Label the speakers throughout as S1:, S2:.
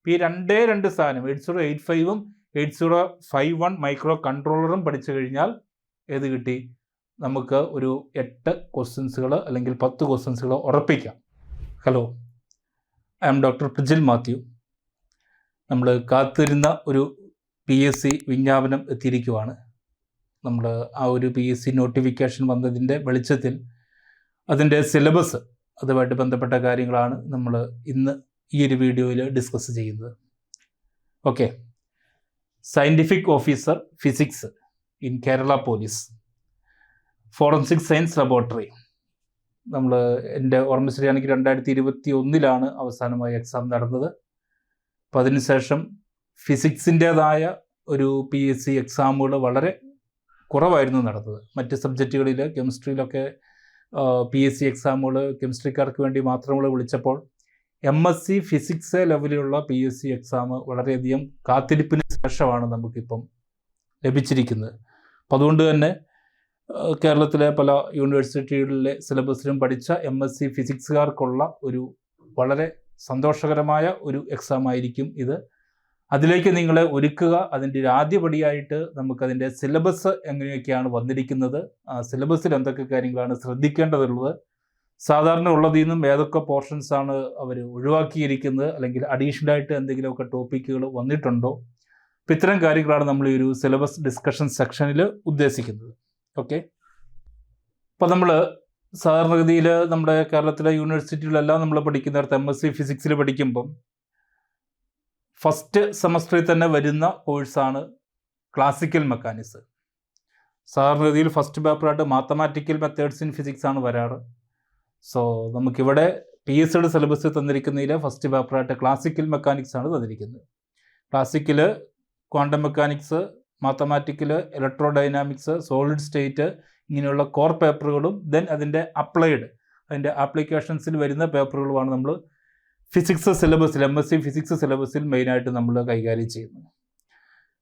S1: ഈ രണ്ട് സാധനം 8085ഉം 8051 മൈക്രോ കൺട്രോളറും പഠിച്ചു കഴിഞ്ഞാൽ ഏത് കിട്ടി? നമുക്ക് ഒരു 8 ക്വസ്റ്റ്യൻസുകൾ അല്ലെങ്കിൽ 10 ക്വസ്റ്റ്യൻസുകൾ ഉറപ്പിക്കാം. Hello, I am doctor Prijil Mathew. നമ്മൾ കാത്തിരുന്ന ഒരു PSC വിജ്ഞാപനം എത്തിയിരിക്കുവാണ്. നമ്മൾ ആ ഒരു PSC നോട്ടിഫിക്കേഷൻ വന്നതിൻ്റെ വെളിച്ചത്തിൽ അതിൻ്റെ സിലബസ്, അതുമായിട്ട് ബന്ധപ്പെട്ട കാര്യങ്ങളാണ് നമ്മൾ ഇന്ന് ഈ ഒരു വീഡിയോയിൽ ഡിസ്കസ് ചെയ്യുന്നത്. Okay, scientific officer physics in Kerala police, forensic science laboratory. നമ്മൾ എൻ്റെ ഓർമ്മ ശരിയാണെങ്കിൽ 2021 അവസാനമായി എക്സാം നടന്നത്. അപ്പോൾ അതിനുശേഷം ഫിസിക്സിൻ്റേതായ ഒരു PSC എക്സാമുകൾ വളരെ കുറവായിരുന്നു നടന്നത്. മറ്റ് സബ്ജക്റ്റുകളിൽ കെമിസ്ട്രിയിലൊക്കെ PSC എക്സാമുകൾ കെമിസ്ട്രിക്കാർക്ക് വേണ്ടി മാത്രമുള്ള വിളിച്ചപ്പോൾ MSc ഫിസിക്സ് ലെവലിലുള്ള PSC എക്സാം വളരെയധികം കാത്തിരിപ്പിന് ശേഷമാണ് നമുക്കിപ്പം ലഭിച്ചിരിക്കുന്നത്. അപ്പോൾ അതുകൊണ്ട് തന്നെ കേരളത്തിലെ പല യൂണിവേഴ്സിറ്റികളിലെ സിലബസിലും പഠിച്ച MSc ഫിസിക്സുകാർക്കുള്ള ഒരു വളരെ സന്തോഷകരമായ ഒരു എക്സാം ആയിരിക്കും ഇത്. അതിലേക്ക് നിങ്ങളെ ഒരുക്കുക. അതിൻ്റെ ഒരു ആദ്യപടിയായിട്ട് നമുക്കതിൻ്റെ സിലബസ് എങ്ങനെയൊക്കെയാണ് വന്നിരിക്കുന്നത്, സിലബസിൽ എന്തൊക്കെ കാര്യങ്ങളാണ് ശ്രദ്ധിക്കേണ്ടതുള്ളത്, സാധാരണ ഉള്ളതിൽ നിന്നും ഏതൊക്കെ പോർഷൻസാണ് അവർ ഒഴിവാക്കിയിരിക്കുന്നത്, അല്ലെങ്കിൽ അഡീഷണലായിട്ട് എന്തെങ്കിലുമൊക്കെ ടോപ്പിക്കുകൾ വന്നിട്ടുണ്ടോ. അപ്പോൾ ഇത്തരം കാര്യങ്ങളാണ് നമ്മൾ ഈ ഒരു സിലബസ് ഡിസ്കഷൻ സെക്ഷനിൽ ഉദ്ദേശിക്കുന്നത്. ഓക്കെ, അപ്പോൾ നമ്മൾ സാധാരണഗതിയിൽ നമ്മുടെ കേരളത്തിലെ യൂണിവേഴ്സിറ്റികളിലെല്ലാം നമ്മൾ പഠിക്കുന്നിടത്ത് MSc ഫിസിക്സിൽ പഠിക്കുമ്പം ഫസ്റ്റ് സെമസ്റ്ററിൽ തന്നെ വരുന്ന കോഴ്സാണ് ക്ലാസിക്കൽ മെക്കാനിക്സ്. സാധാരണഗതിയിൽ ഫസ്റ്റ് പേപ്പറായിട്ട് മാത്തമാറ്റിക്കൽ മെത്തേഡ്സ് ഇൻ ഫിസിക്സ് ആണ് വരാറ്. സോ നമുക്കിവിടെ PSCയുടെ സിലബസിൽ തന്നിരിക്കുന്നതിൽ ഫസ്റ്റ് പേപ്പറായിട്ട് ക്ലാസിക്കൽ മെക്കാനിക്സ് ആണ് തന്നിരിക്കുന്നത്. Classical quantum mechanics, mathematical, electro dynamics, solid state, ഇങ്ങനെയുള്ള കോർ പേപ്പറുകളും ദെൻ അതിൻ്റെ അപ്ലൈഡ്, അതിൻ്റെ ആപ്ലിക്കേഷൻസിൽ വരുന്ന പേപ്പറുകളുമാണ് നമ്മൾ ഫിസിക്സ് സിലബസിൽ, MSc ഫിസിക്സ് സിലബസിൽ മെയിനായിട്ട് നമ്മൾ കൈകാര്യം ചെയ്യുന്നത്.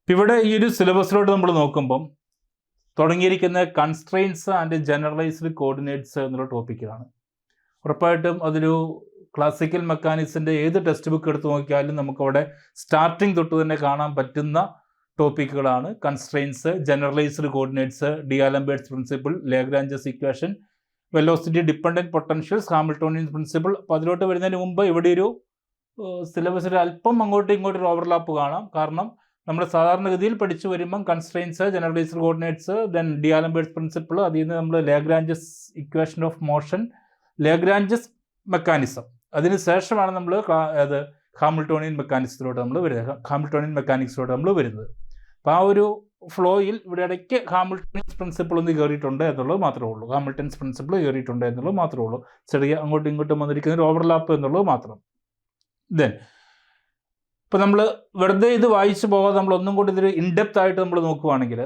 S1: ഇവിടെ ഈ ഒരു സിലബസിലോട്ട് നമ്മൾ നോക്കുമ്പം തുടങ്ങിയിരിക്കുന്ന കൺസ്ട്രെയിൻസ് ആൻഡ് ജനറലൈസ്ഡ് കോർഡിനേറ്റ്സ് എന്നുള്ള ടോപ്പിക്കിലാണ്. ഉറപ്പായിട്ടും അതൊരു ക്ലാസിക്കൽ മെക്കാനിക്സിൻ്റെ ഏത് ടെക്സ്റ്റ് ബുക്ക് എടുത്ത് നോക്കിയാലും നമുക്കവിടെ സ്റ്റാർട്ടിങ് തൊട്ട് തന്നെ കാണാൻ പറ്റുന്ന ടോപ്പിക്കുകളാണ് constraints, generalised coordinates, D'Alembert's principle, Lagrange's equation, velocity dependent potentials, Hamiltonian principle. അപ്പോൾ അതിലോട്ട് വരുന്നതിന് മുമ്പ് ഇവിടെ ഒരു സിലബസിൽ അല്പം അങ്ങോട്ടും ഇങ്ങോട്ടും ഓവർലാപ്പ് കാണാം. കാരണം നമ്മൾ സാധാരണഗതിയിൽ പഠിച്ചു വരുമ്പം constraints, generalised coordinates, then D'Alembert's principle, അതിൽ നിന്ന് നമ്മൾ Lagrange's equation of motion, Lagrange's mechanism, അതിന് ശേഷമാണ് നമ്മൾ അത് ഹാമിൽട്ടോണിയൻ മെക്കാനിക്സിലോട്ട് നമ്മൾ വരുന്നത്. അപ്പോൾ ആ ഒരു ഫ്ലോയിൽ ഇവിടെ ഇടയ്ക്ക് ഹാമിൽട്ടൺസ് പ്രിൻസിപ്പിൾ ഒന്ന് കയറിയിട്ടുണ്ട് എന്നുള്ളത് മാത്രമേ ഉള്ളൂ. ഹാമിൽട്ടൺസ് പ്രിൻസിപ്പിൾ കയറിയിട്ടുണ്ട് എന്നുള്ളത് മാത്രമേ ഉള്ളൂ. ചെറിയ അങ്ങോട്ടും ഇങ്ങോട്ടും വന്നിരിക്കുന്ന ഒരു ഓവർലാപ്പ് എന്നുള്ളത് മാത്രം. ദെൻ ഇപ്പോൾ നമ്മൾ വെറുതെ ഇത് വായിച്ചു പോകാതെ നമ്മൾ ഒന്നും കൂടി ഇതൊരു ഇൻഡെപ്ത് ആയിട്ട് നമ്മൾ നോക്കുകയാണെങ്കിൽ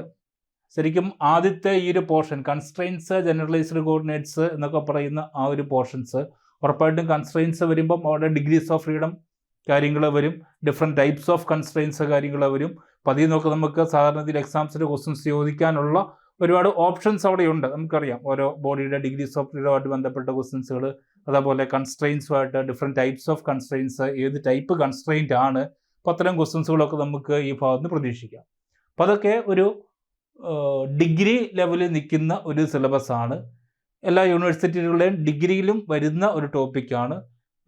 S1: ശരിക്കും ആദ്യത്തെ ഈ ഒരു പോർഷൻ കൺസ്ട്രെയിൻസ്, ജനറലൈസ്ഡ് കോർഡിനേറ്റ്സ് എന്നൊക്കെ പറയുന്ന ആ ഒരു പോർഷൻസ്, ഉറപ്പായിട്ടും കൺസ്ട്രെയിൻസ് വരുമ്പം അവിടെ ഡിഗ്രീസ് ഓഫ് ഫ്രീഡം കാര്യങ്ങൾ വരും, ഡിഫറെൻറ്റ് ടൈപ്സ് ഓഫ് കൺസ്ട്രെയിൻസ് കാര്യങ്ങൾ വരും. അപ്പോൾ അതിൽ നിന്നൊക്കെ നമുക്ക് സാധാരണത്തിൽ എക്സാംസിൻ്റെ ക്വസ്റ്റ്യൻസ് ചോദിക്കാനുള്ള ഒരുപാട് ഓപ്ഷൻസ് അവിടെയുണ്ട്. നമുക്കറിയാം ഓരോ ബോഡിയുടെ ഡിഗ്രീസ് ഓഫ് ഫ്രീഡമായിട്ട് ബന്ധപ്പെട്ട ക്വസ്റ്റ്യൻസുകൾ, അതേപോലെ കൺസ്ട്രെയിൻസുമായിട്ട് ഡിഫറെൻറ്റ് ടൈപ്സ് ഓഫ് കൺസ്ട്രെയിൻസ്, ഏത് ടൈപ്പ് കൺസ്ട്രെയിൻ്റ് ആണ്, അപ്പോൾ അത്തരം ക്വസ്റ്റ്യൻസുകളൊക്കെ നമുക്ക് ഈ ഭാഗത്ത് നിന്ന് പ്രതീക്ഷിക്കാം. അപ്പോൾ അതൊക്കെ ഒരു ഡിഗ്രി ലെവലിൽ നിൽക്കുന്ന ഒരു സിലബസാണ്. എല്ലാ യൂണിവേഴ്സിറ്റികളുടെയും ഡിഗ്രിയിലും വരുന്ന ഒരു ടോപ്പിക്കാണ്.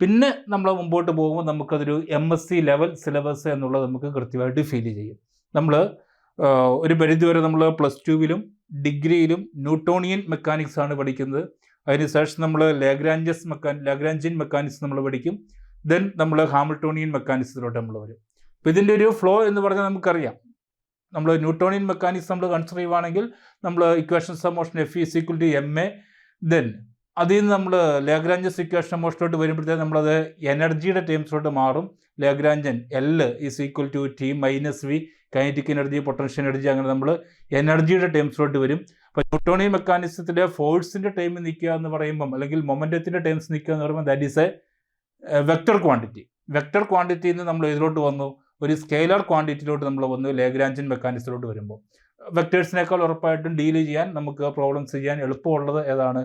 S1: പിന്നെ നമ്മൾ മുമ്പോട്ട് പോകുമ്പോൾ നമുക്കതൊരു MSc ലെവൽ സിലബസ് എന്നുള്ളത് നമുക്ക് കൃത്യമായിട്ട് ഫീൽ ചെയ്യും. നമ്മൾ ഒരു പരിധിവരെ നമ്മൾ +2-വിലും ഡിഗ്രിയിലും ന്യൂട്ടോണിയൻ മെക്കാനിക്സ് ആണ് പഠിക്കുന്നത്. അതിനുശേഷം നമ്മൾ ലാഗ്രാഞ്ചിയൻ മെക്കാനിക്സ് നമ്മൾ പഠിക്കും. ദെൻ നമ്മൾ ഹാമിൽട്ടോണിയൻ മെക്കാനിക്സിലോട്ട് നമ്മൾ വരും. അപ്പോൾ ഇതിൻ്റെ ഒരു ഫ്ലോ എന്ന് പറഞ്ഞാൽ നമുക്കറിയാം. നമ്മൾ ന്യൂട്ടോണിയൻ മെക്കാനിക്സ് നമ്മൾ കൺസിഡർ ചെയ്യുകയാണെങ്കിൽ നമ്മൾ equations of motion F=ma, then അതിൽ നിന്ന് നമ്മൾ ലാഗ്രാഞ്ചസ് ഇക്വേഷൻ ഓഫ് മോഷനിലോട്ട് വരുമ്പോഴത്തേക്ക് നമ്മളത് എനർജിയുടെ ടേംസിലോട്ട് മാറും. ലാഗ്രാഞ്ചൻ L=T-v, kinetic energy, potential energy, അങ്ങനെ നമ്മൾ എനർജിയുടെ ടേംസിലോട്ട് വരും. അപ്പോൾ ന്യൂട്ടോണിയൻ മെക്കാനിസത്തിലെ ഫോഴ്സിൻ്റെ ടൈം നിൽക്കുക എന്ന് പറയുമ്പം, അല്ലെങ്കിൽ മൊമെൻറ്റത്തിൻ്റെ ടേംസ് നിൽക്കുക എന്ന് പറയുമ്പോൾ that is a vector quantity. Vector ക്വാണ്ടിറ്റിയിൽ നിന്ന് നമ്മൾ ഇതിലോട്ട് വന്നു, ഒരു സ്കെയിലർ ക്വാണ്ടിറ്റിയിലോട്ട് നമ്മൾ വന്നു ലാഗ്രാഞ്ചിയൻ മെക്കാനിക്സിലോട്ട് വരുമ്പോൾ. വെക്ടേഴ്സിനേക്കാൾ ഉറപ്പായിട്ടും ഡീൽ ചെയ്യാൻ, നമുക്ക് പ്രോബ്ലംസ് ചെയ്യാൻ എളുപ്പമുള്ളത് ഏതാണ്?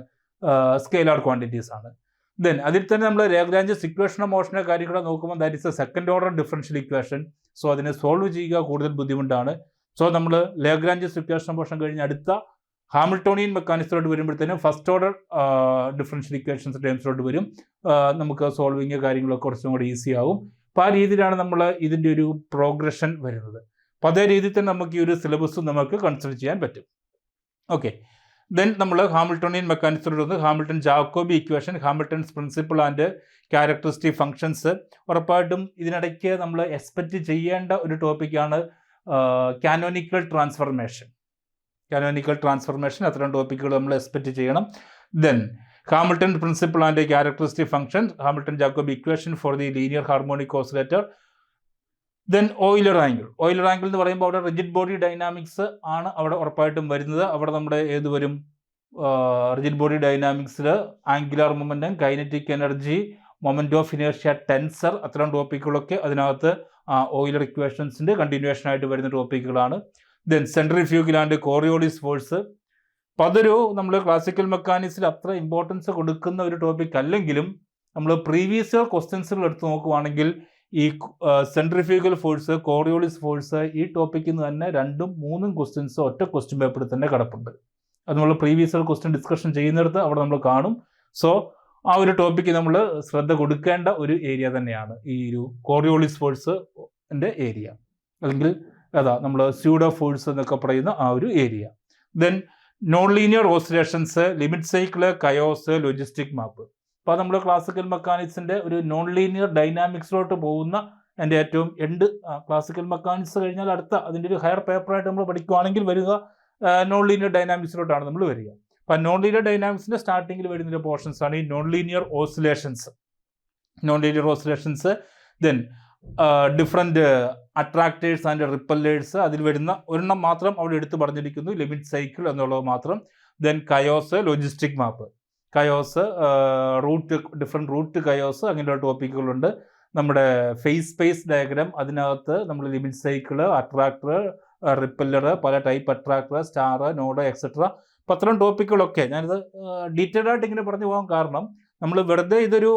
S1: സ്കെയിലാർ ക്വാണ്ടിറ്റീസ് ആണ്. ദെൻ അതിൽ തന്നെ നമ്മൾ ലാഗ്രാഞ്ചസ് ഇക്വേഷൻ ഓഫ് മോഷൻ്റെ കാര്യങ്ങൾ നോക്കുമ്പോൾ that is A second order differential equation. So അതിനെ സോൾവ് ചെയ്യുക കൂടുതൽ ബുദ്ധിമുട്ടാണ്. സോ നമ്മൾ ലാഗ്രാഞ്ചസ് ഇക്വേഷൻ ഓഫ് മോഷൻ കഴിഞ്ഞ് അടുത്ത ഹാമിൽട്ടോണിയൻ മെക്കാനിക്സിലോട്ട് വരുമ്പോഴത്തേനും ഫസ്റ്റ് ഓർഡർ ഡിഫറൻഷ്യൽ ഇക്വേഷൻസ് ടേംസിലോട്ട് വരും. നമുക്ക് സോൾവിങ് കാര്യങ്ങളൊക്കെ കുറച്ചും കൂടി ഈസി ആവും. അപ്പോൾ ആ രീതിയിലാണ് നമ്മൾ ഇതിൻ്റെ ഒരു പ്രോഗ്രഷൻ വരുന്നത്. അപ്പോൾ അതേ രീതിയിൽ തന്നെ നമുക്ക് ഈ ഒരു സിലബസ് നമുക്ക് കൺസിഡർ ചെയ്യാൻ പറ്റും. ഓക്കെ, ദെൻ നമ്മൾ ഹാമിൽട്ടോണിയൻ മെക്കാനിക്സിലോട്ട് വന്ന് Hamilton Jacobi equation, Hamilton's principle and characteristic functions. ഉറപ്പായിട്ടും ഇതിനിടയ്ക്ക് നമ്മൾ എക്സ്പെക്റ്റ് ചെയ്യേണ്ട ഒരു ടോപ്പിക്കാണ് കാനോനിക്കൽ ട്രാൻസ്ഫർമേഷൻ. കാനോനിക്കൽ ട്രാൻസ്ഫർമേഷൻ അത്തരം ടോപ്പിക്കുകൾ നമ്മൾ എക്സ്പെക്റ്റ് ചെയ്യണം. Then Hamilton principle and characteristic function, Hamilton Jacobi equation for the linear harmonic oscillator. Then Euler angle. Euler angle എന്ന് പറയുമ്പോൾ അവിടെ റിജിഡ് ബോഡി ഡൈനാമിക്സ് ആണ് അവിടെ ഉറപ്പായിട്ടും വരുന്നത്. അവിടെ നമ്മുടെ ഏത് വരും? റിജിഡ് ബോഡി ഡൈനാമിക്സിൽ angular momentum, kinetic energy, moment of inertia, tensor, അത്തരം ടോപ്പിക്കുകളൊക്കെ അതിനകത്ത് ഓയിലർ ഇക്വേഷൻസിൻ്റെ കണ്ടിന്യൂവേഷൻ ആയിട്ട് വരുന്ന ടോപ്പിക്കുകളാണ്. Then centrifugal and Coriolis force. അപ്പോൾ അതൊരു നമ്മൾ ക്ലാസിക്കൽ മെക്കാനിക്സിൽ അത്ര ഇമ്പോർട്ടൻസ് കൊടുക്കുന്ന ഒരു ടോപ്പിക് അല്ലെങ്കിലും നമ്മൾ പ്രീവിയസ് ഇയർ ക്വസ്റ്റ്യൻസുകൾ എടുത്ത് നോക്കുവാണെങ്കിൽ ഈ സെൻട്രിഫ്യൂഗൽ ഫോഴ്സ്, കോറിയോളിസ് ഫോഴ്സ്, ഈ ടോപ്പിക്കിൽ നിന്ന് തന്നെ 2ഉം 3ഉം ക്വസ്റ്റ്യൻസ് ഒറ്റ ക്വസ്റ്റ്യൻ പേപ്പറിൽ തന്നെ കിടപ്പുണ്ട്. അത് നമ്മൾ പ്രീവിയസ് ഇയർ ക്വസ്റ്റ്യൻ ഡിസ്കഷൻ ചെയ്യുന്നിടത്ത് അവിടെ നമ്മൾ കാണും. സോ ആ ഒരു ടോപ്പിക്ക് നമ്മൾ ശ്രദ്ധ കൊടുക്കേണ്ട ഒരു ഏരിയ തന്നെയാണ് ഈ ഒരു കോറിയോളിസ് ഫോഴ്സിൻ്റെ ഏരിയ, അല്ലെങ്കിൽ നമ്മൾ സ്യൂഡോ ഫോഴ്സ് എന്നൊക്കെ പറയുന്ന ആ ഒരു area. Then non linear oscillations, limit cycle, chaos, logistic map. അപ്പോൾ നമ്മൾ ക്ലാസിക്കൽ മെക്കാനിക്സിൻ്റെ ഒരു നോൺ ലീനിയർ ഡൈനാമിക്സിലോട്ട് പോകുന്ന എൻ്റെ ഏറ്റവും എൻഡ് ക്ലാസിക്കൽ മെക്കാനിക്സ് കഴിഞ്ഞാൽ അടുത്ത അതിൻ്റെ ഒരു ഹയർ പേപ്പറായിട്ട് നമ്മൾ പഠിക്കുകയാണെങ്കിൽ വരിക നോൺ ലീനിയർ ഡൈനാമിക്സിലോട്ടാണ് നമ്മൾ വരിക. അപ്പോൾ നോൺ ലീനിയർ ഡൈനാമിക്സിൻ്റെ സ്റ്റാർട്ടിങ്ങിൽ വരുന്ന പോർഷൻസ് ആണ് ഈ non linear oscillations. Non linear oscillations, then different attractors and repellers, അതിൽ വരുന്ന ഒരെണ്ണം മാത്രം അവിടെ എടുത്ത് പറഞ്ഞിരിക്കുന്നു, ലിമിറ്റ് സൈക്കിൾ എന്നുള്ളത് മാത്രം. Then chaos, logistic map, chaos, route, different route chaos, അങ്ങനെയുള്ള ടോപ്പിക്കുകളുണ്ട്. നമ്മുടെ ഫേസ് സ്പേസ് ഡയഗ്രാം, അതിനകത്ത് നമ്മൾ ലിമിറ്റ് സൈക്കിള്, അട്രാക്ടർ, റിപ്പല്ലർ, പല type attractor, star, node, etcetera. അപ്പോൾ അത്തരം ടോപ്പിക്കുകളൊക്കെ ഞാനിത് ഡീറ്റെയിൽ ആയിട്ട് ഇങ്ങനെ പറഞ്ഞു പോകാൻ കാരണം നമ്മൾ വെറുതെ ഇതൊരു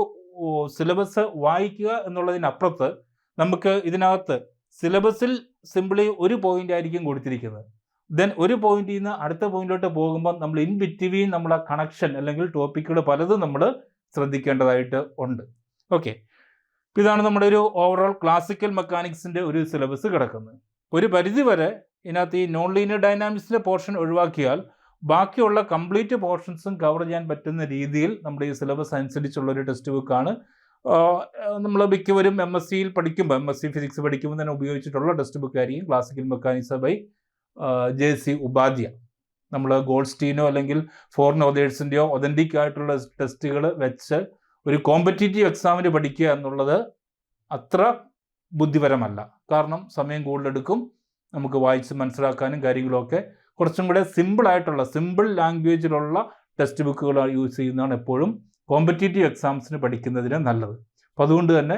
S1: സിലബസ് വായിക്കുക എന്നുള്ളതിനപ്പുറത്ത് നമുക്ക് ഇതിനകത്ത് സിലബസിൽ സിംപിളി ഒരു പോയിന്റ് ആയിരിക്കും കൊടുത്തിരിക്കുന്നത്. ദെൻ ഒരു പോയിന്റിൽ നിന്ന് അടുത്ത പോയിന്റിലോട്ട് പോകുമ്പോൾ നമ്മൾ ഇൻ ബിറ്റ്വീൻ നമ്മളെ കണക്ഷൻ അല്ലെങ്കിൽ ടോപ്പിക്കുകൾ പലതും നമ്മൾ ശ്രദ്ധിക്കേണ്ടതായിട്ട് ഉണ്ട്. ഓക്കെ, ഇതാണ് നമ്മുടെ ഒരു ഓവറോൾ ക്ലാസിക്കൽ മെക്കാനിക്സിൻ്റെ ഒരു സിലബസ് കിടക്കുന്നത്. ഒരു പരിധി വരെ ഇതിനകത്ത് ഈ നോൺ ലീനിയർ ഡൈനാമിക്സിൻ്റെ പോർഷൻ ഒഴിവാക്കിയാൽ ബാക്കിയുള്ള കംപ്ലീറ്റ് പോർഷൻസും കവർ ചെയ്യാൻ പറ്റുന്ന രീതിയിൽ നമ്മുടെ ഈ സിലബസ് അനുസരിച്ചുള്ളൊരു ടെക്സ്റ്റ് ബുക്കാണ്. നമ്മൾ മിക്കവരും MSc പഠിക്കുമ്പോൾ, MSc ഫിസിക്സ് പഠിക്കുമ്പോൾ തന്നെ ഉപയോഗിച്ചിട്ടുള്ള ടെക്സ്റ്റ് ബുക്ക് ആയിരിക്കും classical mechanics by JC Upadhya. നമ്മൾ ഗോൾഡ്സ്റ്റീനോ അല്ലെങ്കിൽ ഫോറിൻ ഓതേഴ്സിൻ്റെയോ ഒതൻറ്റിക് ആയിട്ടുള്ള ടെസ്റ്റുകൾ വെച്ച് ഒരു കോമ്പറ്റീറ്റീവ് എക്സാമിന് പഠിക്കുക എന്നുള്ളത് അത്ര ബുദ്ധിപരമല്ല. കാരണം സമയം കൂടുതലെടുക്കും, നമുക്ക് വായിച്ച് മനസ്സിലാക്കാനും കാര്യങ്ങളൊക്കെ. കുറച്ചും കൂടെ സിമ്പിളായിട്ടുള്ള, സിമ്പിൾ ലാംഗ്വേജിലുള്ള ടെക്സ്റ്റ് ബുക്കുകൾ യൂസ് ചെയ്യുന്നതാണ് എപ്പോഴും കോമ്പറ്റീറ്റീവ് എക്സാംസിന് പഠിക്കുന്നതിന് നല്ലത്. അപ്പോൾ അതുകൊണ്ട് തന്നെ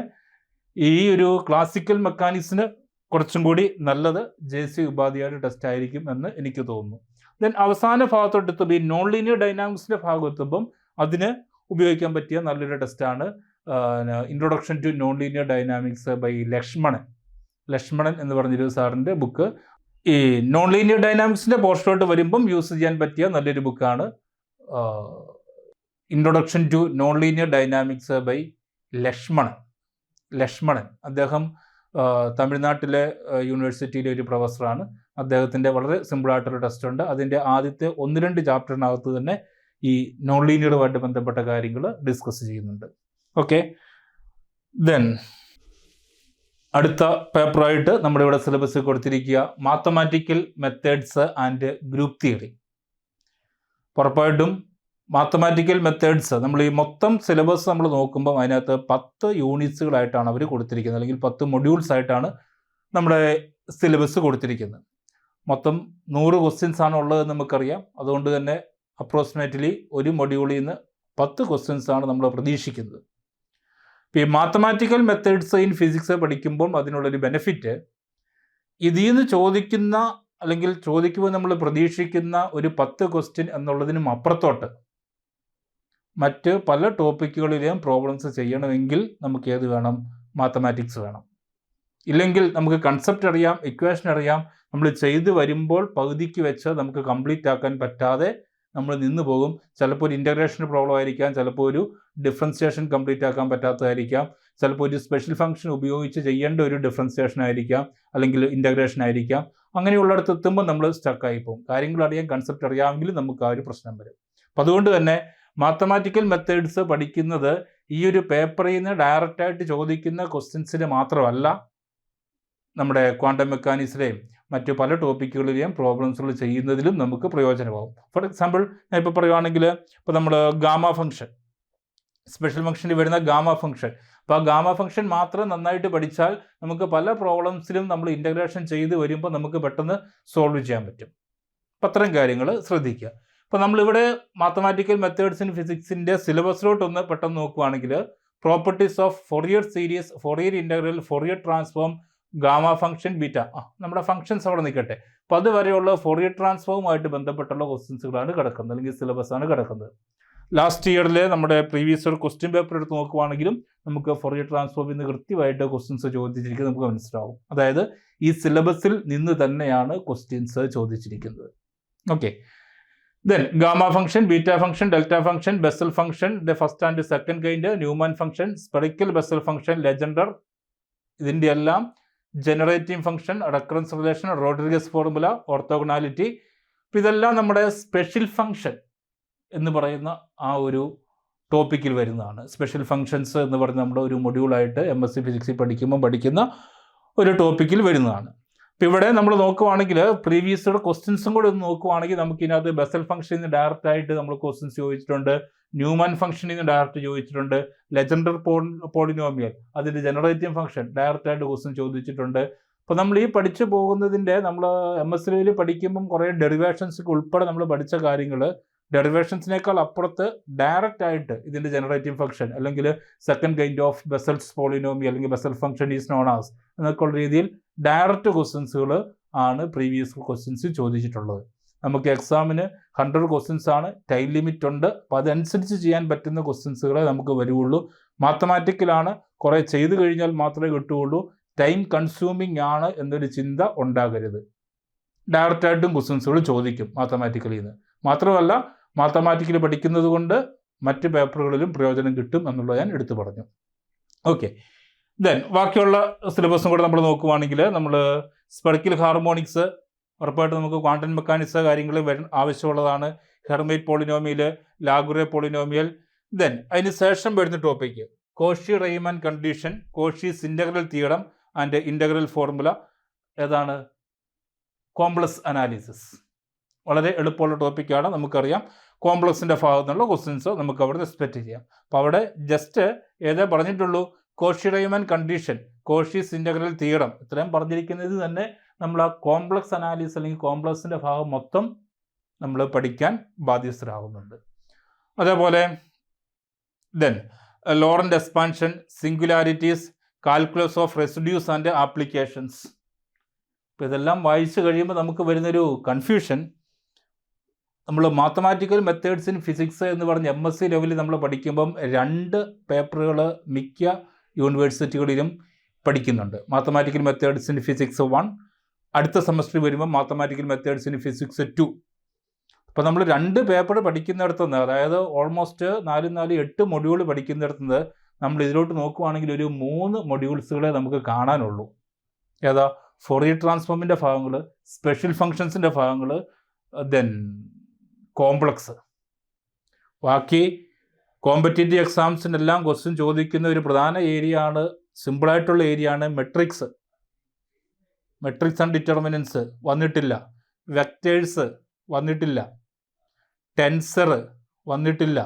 S1: ഈ ഒരു ക്ലാസിക്കൽ മെക്കാനിക്സിന് കുറച്ചും കൂടി നല്ലത് JC ഉപാധ്യായുടെ ടെസ്റ്റ് ആയിരിക്കും എന്ന് എനിക്ക് തോന്നുന്നു. ദെൻ അവസാന ഭാഗത്തെത്തുമ്പോൾ ഈ നോൺ ലീനിയർ ഡൈനാമിക്സിൻ്റെ ഭാഗത്തെത്തുമ്പം അതിന് ഉപയോഗിക്കാൻ പറ്റിയ നല്ലൊരു ടെസ്റ്റാണ് introduction to non linear dynamics by Lakshmanan എന്ന് പറഞ്ഞൊരു സാറിൻ്റെ ബുക്ക്. ഈ നോൺ ലീനിയർ ഡൈനാമിക്സിൻ്റെ പോർഷനോട്ട് വരുമ്പം യൂസ് ചെയ്യാൻ പറ്റിയ നല്ലൊരു ബുക്കാണ് introduction to non linear dynamics by Lakshmanan. അദ്ദേഹം തമിഴ്നാട്ടിലെ യൂണിവേഴ്സിറ്റിയിലെ ഒരു പ്രൊഫസറാണ്. അദ്ദേഹത്തിൻ്റെ വളരെ സിമ്പിളായിട്ടൊരു ടെസ്റ്റ് ഉണ്ട്. അതിൻ്റെ ആദ്യത്തെ 1-2 ചാപ്റ്ററിനകത്ത് തന്നെ ഈ നോൺ ലീനിയറുമായിട്ട് ബന്ധപ്പെട്ട കാര്യങ്ങൾ ഡിസ്കസ് ചെയ്യുന്നുണ്ട്. ഓക്കെ, ദെൻ അടുത്ത പേപ്പറായിട്ട് നമ്മുടെ ഇവിടെ സിലബസ് കൊടുത്തിരിക്കുക mathematical methods and group theory. ഉറപ്പായിട്ടും മാത്തമാറ്റിക്കൽ മെത്തേഡ്സ് നമ്മൾ ഈ മൊത്തം സിലബസ് നമ്മൾ നോക്കുമ്പോൾ അതിനകത്ത് 10 യൂണിറ്റ്സുകളായിട്ടാണ് അവർ കൊടുത്തിരിക്കുന്നത്, അല്ലെങ്കിൽ 10 മൊഡ്യൂൾസ് ആയിട്ടാണ് നമ്മുടെ സിലബസ് കൊടുത്തിരിക്കുന്നത്. മൊത്തം 100 ക്വസ്റ്റ്യൻസ് ആണ് ഉള്ളതെന്ന് നമുക്കറിയാം. അതുകൊണ്ട് തന്നെ അപ്രോക്സിമേറ്റ്ലി ഒരു മൊഡ്യൂളിൽ നിന്ന് 10 ക്വസ്റ്റ്യൻസ് ആണ് നമ്മൾ പ്രതീക്ഷിക്കുന്നത്. ഇപ്പോൾ ഈ മാത്തമാറ്റിക്കൽ മെത്തേഡ്സ് ഇൻ ഫിസിക്സ് പഠിക്കുമ്പോൾ അതിനുള്ളൊരു ബെനിഫിറ്റ്, ഇതിൽ നിന്ന് ചോദിക്കുന്ന അല്ലെങ്കിൽ ചോദിക്കുമ്പോൾ നമ്മൾ പ്രതീക്ഷിക്കുന്ന ഒരു 10 ക്വസ്റ്റ്യൻ എന്നുള്ളതിനും അപ്പുറത്തോട്ട് മറ്റ് പല ടോപ്പിക്കുകളിലെയും പ്രോബ്ലംസ് ചെയ്യണമെങ്കിൽ നമുക്ക് ഏത് വേണം? മാത്തമാറ്റിക്സ് വേണം. ഇല്ലെങ്കിൽ നമുക്ക് കൺസെപ്റ്റ് അറിയാം, ഇക്വേഷൻ അറിയാം, നമ്മൾ ചെയ്ത് വരുമ്പോൾ പകുതിക്ക് വെച്ച് നമുക്ക് കംപ്ലീറ്റ് ആക്കാൻ പറ്റാതെ നമ്മൾ നിന്ന് പോകും. ചിലപ്പോൾ ഒരു ഇൻ്റഗ്രേഷൻ പ്രോബ്ലം ആയിരിക്കാം, ചിലപ്പോൾ ഒരു ഡിഫറൻസിയേഷൻ കംപ്ലീറ്റ് ആക്കാൻ പറ്റാത്തതായിരിക്കാം, ചിലപ്പോൾ ഒരു സ്പെഷ്യൽ ഫംഗ്ഷൻ ഉപയോഗിച്ച് ചെയ്യേണ്ട ഒരു ഡിഫറൻസിയേഷൻ ആയിരിക്കാം, അല്ലെങ്കിൽ ഇൻ്റഗ്രേഷൻ ആയിരിക്കാം. അങ്ങനെയുള്ളിടത്ത് എത്തുമ്പോൾ നമ്മൾ സ്റ്റക്കായി പോകും. കാര്യങ്ങൾ അറിയാം, കൺസെപ്റ്റ് അറിയാമെങ്കിലും നമുക്ക് ആ ഒരു പ്രശ്നം വരും. അപ്പം അതുകൊണ്ട് തന്നെ മാത്തമാറ്റിക്കൽ മെത്തേഡ്സ് പഠിക്കുന്നത് ഈ ഒരു പേപ്പറിൽ നിന്ന് ഡയറക്റ്റായിട്ട് ചോദിക്കുന്ന ക്വസ്റ്റ്യൻസിന് മാത്രമല്ല, നമ്മുടെ ക്വാണ്ടം മെക്കാനിക്സിലെയും മറ്റു പല ടോപ്പിക്കുകളിലെയും പ്രോബ്ലംസുകൾ ചെയ്യുന്നതിലും നമുക്ക് പ്രയോജനമാകും. ഫോർ എക്സാമ്പിൾ, ഞാൻ ഇപ്പോൾ പറയുവാണെങ്കിൽ, ഇപ്പോൾ നമ്മൾ ഗാമ ഫംഗ്ഷൻ, സ്പെഷ്യൽ ഫംഗ്ഷനിൽ വരുന്ന ഗാമ ഫംഗ്ഷൻ, അപ്പോൾ ആ ഗാമ ഫംഗ്ഷൻ മാത്രം നന്നായിട്ട് പഠിച്ചാൽ നമുക്ക് പല പ്രോബ്ലംസിലും നമ്മൾ ഇൻ്റഗ്രേഷൻ ചെയ്ത് വരുമ്പോൾ നമുക്ക് പെട്ടെന്ന് സോൾവ് ചെയ്യാൻ പറ്റും. അപ്പം അത്തരം കാര്യങ്ങൾ ശ്രദ്ധിക്കുക. ഇപ്പോൾ നമ്മളിവിടെ മാത്തമാറ്റിക്കൽ മെത്തേഡ്സ് ഇൻ ഫിസിക്സിൻ്റെ സിലബസിലോട്ടൊന്ന് പെട്ടെന്ന് നോക്കുകയാണെങ്കിൽ, properties of Fourier series, Fourier integral, Fourier transform, gamma function, beta, നമ്മുടെ ഫംഗ്ഷൻസ് അവിടെ നിൽക്കട്ടെ. അപ്പോൾ അതുവരെയുള്ള ഫൊറിയർ ട്രാൻസ്ഫോമുമായിട്ട് ബന്ധപ്പെട്ടുള്ള ക്വസ്റ്റ്യൻസുകളാണ് കിടക്കുന്നത്, അല്ലെങ്കിൽ സിലബസാണ് കിടക്കുന്നത്. ലാസ്റ്റ് ഇയറിൽ നമ്മുടെ പ്രീവിയസ് ഇയർ ക്വസ്റ്റ്യൻ പേപ്പർ എടുത്ത് നോക്കുവാണെങ്കിലും നമുക്ക് ഫൊറിയർ ട്രാൻസ്ഫോമിൽ നിന്ന് കൃത്യമായിട്ട് ക്വസ്റ്റ്യൻസ് ചോദിച്ചിരിക്കുന്നത് നമുക്ക് മനസ്സിലാവും. അതായത് ഈ സിലബസിൽ നിന്ന് തന്നെയാണ് ക്വസ്റ്റ്യൻസ് ചോദിച്ചിരിക്കുന്നത്. Okay, then gamma function, beta function, delta function, Bessel function, the first and second kind, Neumann function, spherical Bessel function, Legendre, ഇതിൻ്റെ എല്ലാം generative function, recurrence relation, Rodrigues formula, orthogonality. അപ്പോൾ ഇതെല്ലാം നമ്മുടെ സ്പെഷ്യൽ ഫംഗ്ഷൻ എന്ന് പറയുന്ന ആ ഒരു ടോപ്പിക്കിൽ വരുന്നതാണ്. സ്പെഷ്യൽ ഫംഗ്ഷൻസ് എന്ന് പറയുന്ന നമ്മുടെ ഒരു മൊഡ്യൂളായിട്ട് MSc ഫിസിക്സിൽ പഠിക്കുന്ന ഒരു ടോപ്പിക്കിൽ വരുന്നതാണ്. അപ്പോൾ ഇവിടെ നമ്മൾ നോക്കുവാണെങ്കിൽ പ്രീവിയസ് ഇയർ ക്വസ്റ്റ്യൻസും കൂടെ ഒന്ന് നോക്കുവാണെങ്കിൽ നമുക്ക് ഇതിനകത്ത് ബെസൽ ഫംഗ്ഷനിൽ നിന്ന് ഡയറക്റ്റ് ആയിട്ട് നമ്മൾ ക്വസ്റ്റ്യൻസ് ചോദിച്ചിട്ടുണ്ട്, ന്യൂമാൻ ഫംഗ്ഷനിൽ നിന്ന് ഡയറക്റ്റ് ചോദിച്ചിട്ടുണ്ട്, ലെജൻഡർ പോളിനോമിയൽ അതിൻ്റെ ജനറേറ്റീവ് ഫംഗ്ഷൻ ഡയറക്റ്റ് ആയിട്ട് ക്വസ്റ്റ്യൻ ചോദിച്ചിട്ടുണ്ട്. അപ്പോൾ നമ്മൾ ഈ പഠിച്ചു പോകുന്നതിൻ്റെ നമ്മൾ MSc പഠിക്കുമ്പം കുറേ ഡെറിവേഷൻസ് ഉൾപ്പെടെ നമ്മൾ പഠിച്ച കാര്യങ്ങൾ ഡെറിവേഷൻസിനേക്കാൾ അപ്പുറത്ത് ഡയറക്റ്റ് ആയിട്ട് ഇതിൻ്റെ ജനറേറ്റീവ് ഫംഗ്ഷൻ അല്ലെങ്കിൽ second kind of Bessels polynomial അല്ലെങ്കിൽ Bessel function is known as എന്നൊക്കെയുള്ള രീതിയിൽ ഡയറക്റ്റ് ക്വസ്റ്റ്യൻസുകൾ ആണ് പ്രീവിയസ് ക്വസ്റ്റ്യൻസ് ചോദിച്ചിട്ടുള്ളത്. നമുക്ക് എക്സാമിന് 100 ക്വസ്റ്റ്യൻസ് ആണ്, ടൈം ലിമിറ്റ് ഉണ്ട്. അപ്പോൾ അതനുസരിച്ച് ചെയ്യാൻ പറ്റുന്ന ക്വസ്റ്റ്യൻസുകളെ നമുക്ക് വരുള്ളൂ. മാത്തമാറ്റിക്കലാണ് കുറേ ചെയ്തു കഴിഞ്ഞാൽ മാത്രമേ കിട്ടുകയുള്ളൂ, ടൈം കൺസ്യൂമിങ് ആണ് എന്നൊരു ചിന്ത ഉണ്ടാകരുത്. ഡയറക്റ്റായിട്ടും ക്വസ്റ്റ്യൻസുകൾ ചോദിക്കും മാത്തമാറ്റിക്കലിൽ നിന്ന്. മാത്രമല്ല മാത്തമാറ്റിക്കൽ പഠിക്കുന്നത് കൊണ്ട് മറ്റ് പേപ്പറുകളിലും പ്രയോജനം കിട്ടും എന്നുള്ളത് ഞാൻ എടുത്തു പറഞ്ഞു. ഓക്കെ, ദെൻ ബാക്കിയുള്ള സിലബസും കൂടെ നമ്മൾ നോക്കുവാണെങ്കിൽ നമ്മൾ സ്പെറിക്കൽ ഹാർമോണിക്സ് ഉറപ്പായിട്ട് നമുക്ക് ക്വാണ്ടം മെക്കാനിക്സ് കാര്യങ്ങൾ ആവശ്യമുള്ളതാണ്. Hermite polynomial, Laguerre polynomial. Then അതിന് ശേഷം വരുന്ന topic Cauchy Riemann condition, Cauchy's integral theorem and integral formula. ഏതാണ്? Complex analysis. വളരെ എളുപ്പമുള്ള ടോപ്പിക്കാണ്. നമുക്കറിയാം കോംപ്ലക്സിൻ്റെ ഭാഗത്തു നിന്നുള്ള ക്വസ്റ്റ്യൻസ് നമുക്ക് അവിടെ എക്സ്പെക്റ്റ് ചെയ്യാം. അപ്പോൾ അവിടെ ജസ്റ്റ് ഏതേ പറഞ്ഞിട്ടുള്ളൂ, Cauchy Riemann condition, Cauchy's integral theorem, ഇത്രയും പറഞ്ഞിരിക്കുന്നത് തന്നെ നമ്മൾ ആ കോംപ്ലക്സ് അനാലിസിസ് അല്ലെങ്കിൽ കോംപ്ലക്സിൻ്റെ ഭാഗം മൊത്തം നമ്മൾ പഠിക്കാൻ ബാധ്യസ്ഥരാകുന്നുണ്ട്. അതേപോലെ then Laurent expansion, singularities, calculus of residues and applications. അപ്പോൾ ഇതെല്ലാം വായിച്ചു കഴിയുമ്പോൾ നമുക്ക് വരുന്നൊരു കൺഫ്യൂഷൻ, നമ്മൾ മാത്തമാറ്റിക്കൽ മെത്തേഡ്സ് ഇൻ ഫിസിക്സ് എന്ന് പറഞ്ഞ് MSc ലെവലിൽ നമ്മൾ പഠിക്കുമ്പം 2 പേപ്പറുകൾ മിക്ക യൂണിവേഴ്സിറ്റികളിലും പഠിക്കുന്നുണ്ട്. മാത്തമാറ്റിക്കൽ മെത്തേഡ്സ് ഇൻ ഫിസിക്സ് 1, അടുത്ത സെമസ്റ്ററിൽ വരുമ്പോൾ മാത്തമാറ്റിക്കൽ മെത്തേഡ്സ് ഇൻ ഫിസിക്സ് 2. അപ്പോൾ നമ്മൾ 2 പേപ്പർ പഠിക്കുന്നിടത്തുനിന്ന്, അതായത് ഓൾമോസ്റ്റ് 8 മൊഡ്യൂൾ പഠിക്കുന്നിടത്തുനിന്ന് നമ്മൾ ഇതിലോട്ട് നോക്കുവാണെങ്കിൽ ഒരു 3 മൊഡ്യൂൾസുകളെ നമുക്ക് കാണാനുള്ളൂ. ഏതാ? ഫൊറിയർ ട്രാൻസ്ഫോമിൻ്റെ ഭാഗങ്ങൾ, സ്പെഷ്യൽ ഫംഗ്ഷൻസിൻ്റെ ഭാഗങ്ങൾ, ദെൻ കോംപ്ലക്സ്. ബാക്കി കോമ്പറ്റേറ്റീവ് എക്സാംസിനെല്ലാം ക്വസ്റ്റ്യൻ ചോദിക്കുന്ന ഒരു പ്രധാന ഏരിയ ആണ്, സിമ്പിളായിട്ടുള്ള ഏരിയ ആണ് മെട്രിക്സ്. മെട്രിക്സ് ആൻഡ് ഡിറ്റർമിനൻസ് വന്നിട്ടില്ല, വെക്റ്റേഴ്സ് വന്നിട്ടില്ല, ടെൻസർ വന്നിട്ടില്ല.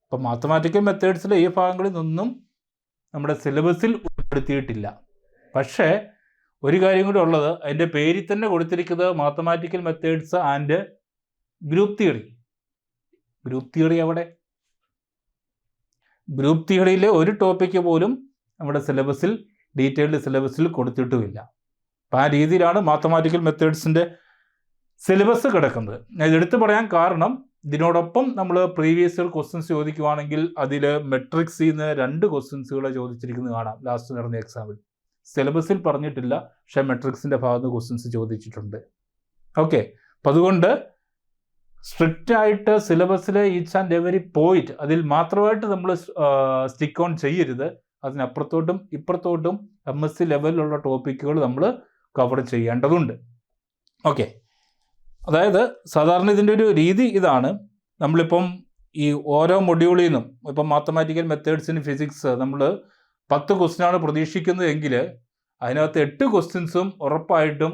S1: അപ്പം മാത്തമാറ്റിക്കൽ മെത്തേഡ്സിലെ ഈ ഭാഗങ്ങളിൽ നിന്നും നമ്മുടെ സിലബസിൽ ഉൾപ്പെടുത്തിയിട്ടില്ല. പക്ഷേ ഒരു കാര്യം കൂടി ഉള്ളത്, അതിൻ്റെ പേരിൽ തന്നെ കൊടുത്തിരിക്കുന്നത് mathematical methods and group theory. Group theory എവിടെ? ഗ്രൂപ്പ് തിയറിയിലെ ഒരു ടോപ്പിക്ക് പോലും നമ്മുടെ സിലബസിൽ, ഡീറ്റെയിൽഡ് സിലബസിൽ കൊടുത്തിട്ടുമില്ല. അപ്പം ആ രീതിയിലാണ് മാത്തമാറ്റിക്കൽ മെത്തേഡ്സിൻ്റെ സിലബസ് കിടക്കുന്നത്. ഞാൻ ഇതെടുത്ത് പറയാൻ കാരണം, ഇതിനോടൊപ്പം നമ്മൾ പ്രീവിയസ് ഇയർ ക്വസ്റ്റ്യൻസ് ചോദിക്കുവാണെങ്കിൽ അതിൽ മെട്രിക്സിൽ നിന്ന് 2 ക്വസ്റ്റ്യൻസുകൾ ചോദിച്ചിരിക്കുന്നത് കാണാം ലാസ്റ്റ് നടന്ന എക്സാമിൽ. സിലബസിൽ പറഞ്ഞിട്ടില്ല, പക്ഷേ മെട്രിക്സിൻ്റെ ഭാഗത്ത് ക്വസ്റ്റ്യൻസ് ചോദിച്ചിട്ടുണ്ട്. ഓക്കെ, അപ്പം അതുകൊണ്ട് സ്ട്രിക്റ്റ് ആയിട്ട് സിലബസിലെ ഈച്ച് ആൻഡ് എവരി പോയിന്റ് അതിൽ മാത്രമായിട്ട് നമ്മൾ സ്റ്റിക്ക് ഓൺ ചെയ്യരുത്. അതിനപ്പുറത്തോട്ടും ഇപ്പുറത്തോട്ടും MSc ലെവലിലുള്ള ടോപ്പിക്കുകൾ നമ്മൾ കവർ ചെയ്യേണ്ടതുണ്ട്. ഓക്കെ, അതായത് സാധാരണ ഇതിൻ്റെ ഒരു രീതി ഇതാണ്. നമ്മളിപ്പം ഈ ഓരോ മൊഡ്യൂളിൽ നിന്നും ഇപ്പം മാത്തമാറ്റിക്കൽ മെത്തേഡ്സിന് ഫിസിക്സ് നമ്മൾ 10 ക്വസ്റ്റ്യനാണ് പ്രതീക്ഷിക്കുന്നതെങ്കിൽ അതിനകത്ത് 8 ക്വസ്റ്റ്യൻസും ഉറപ്പായിട്ടും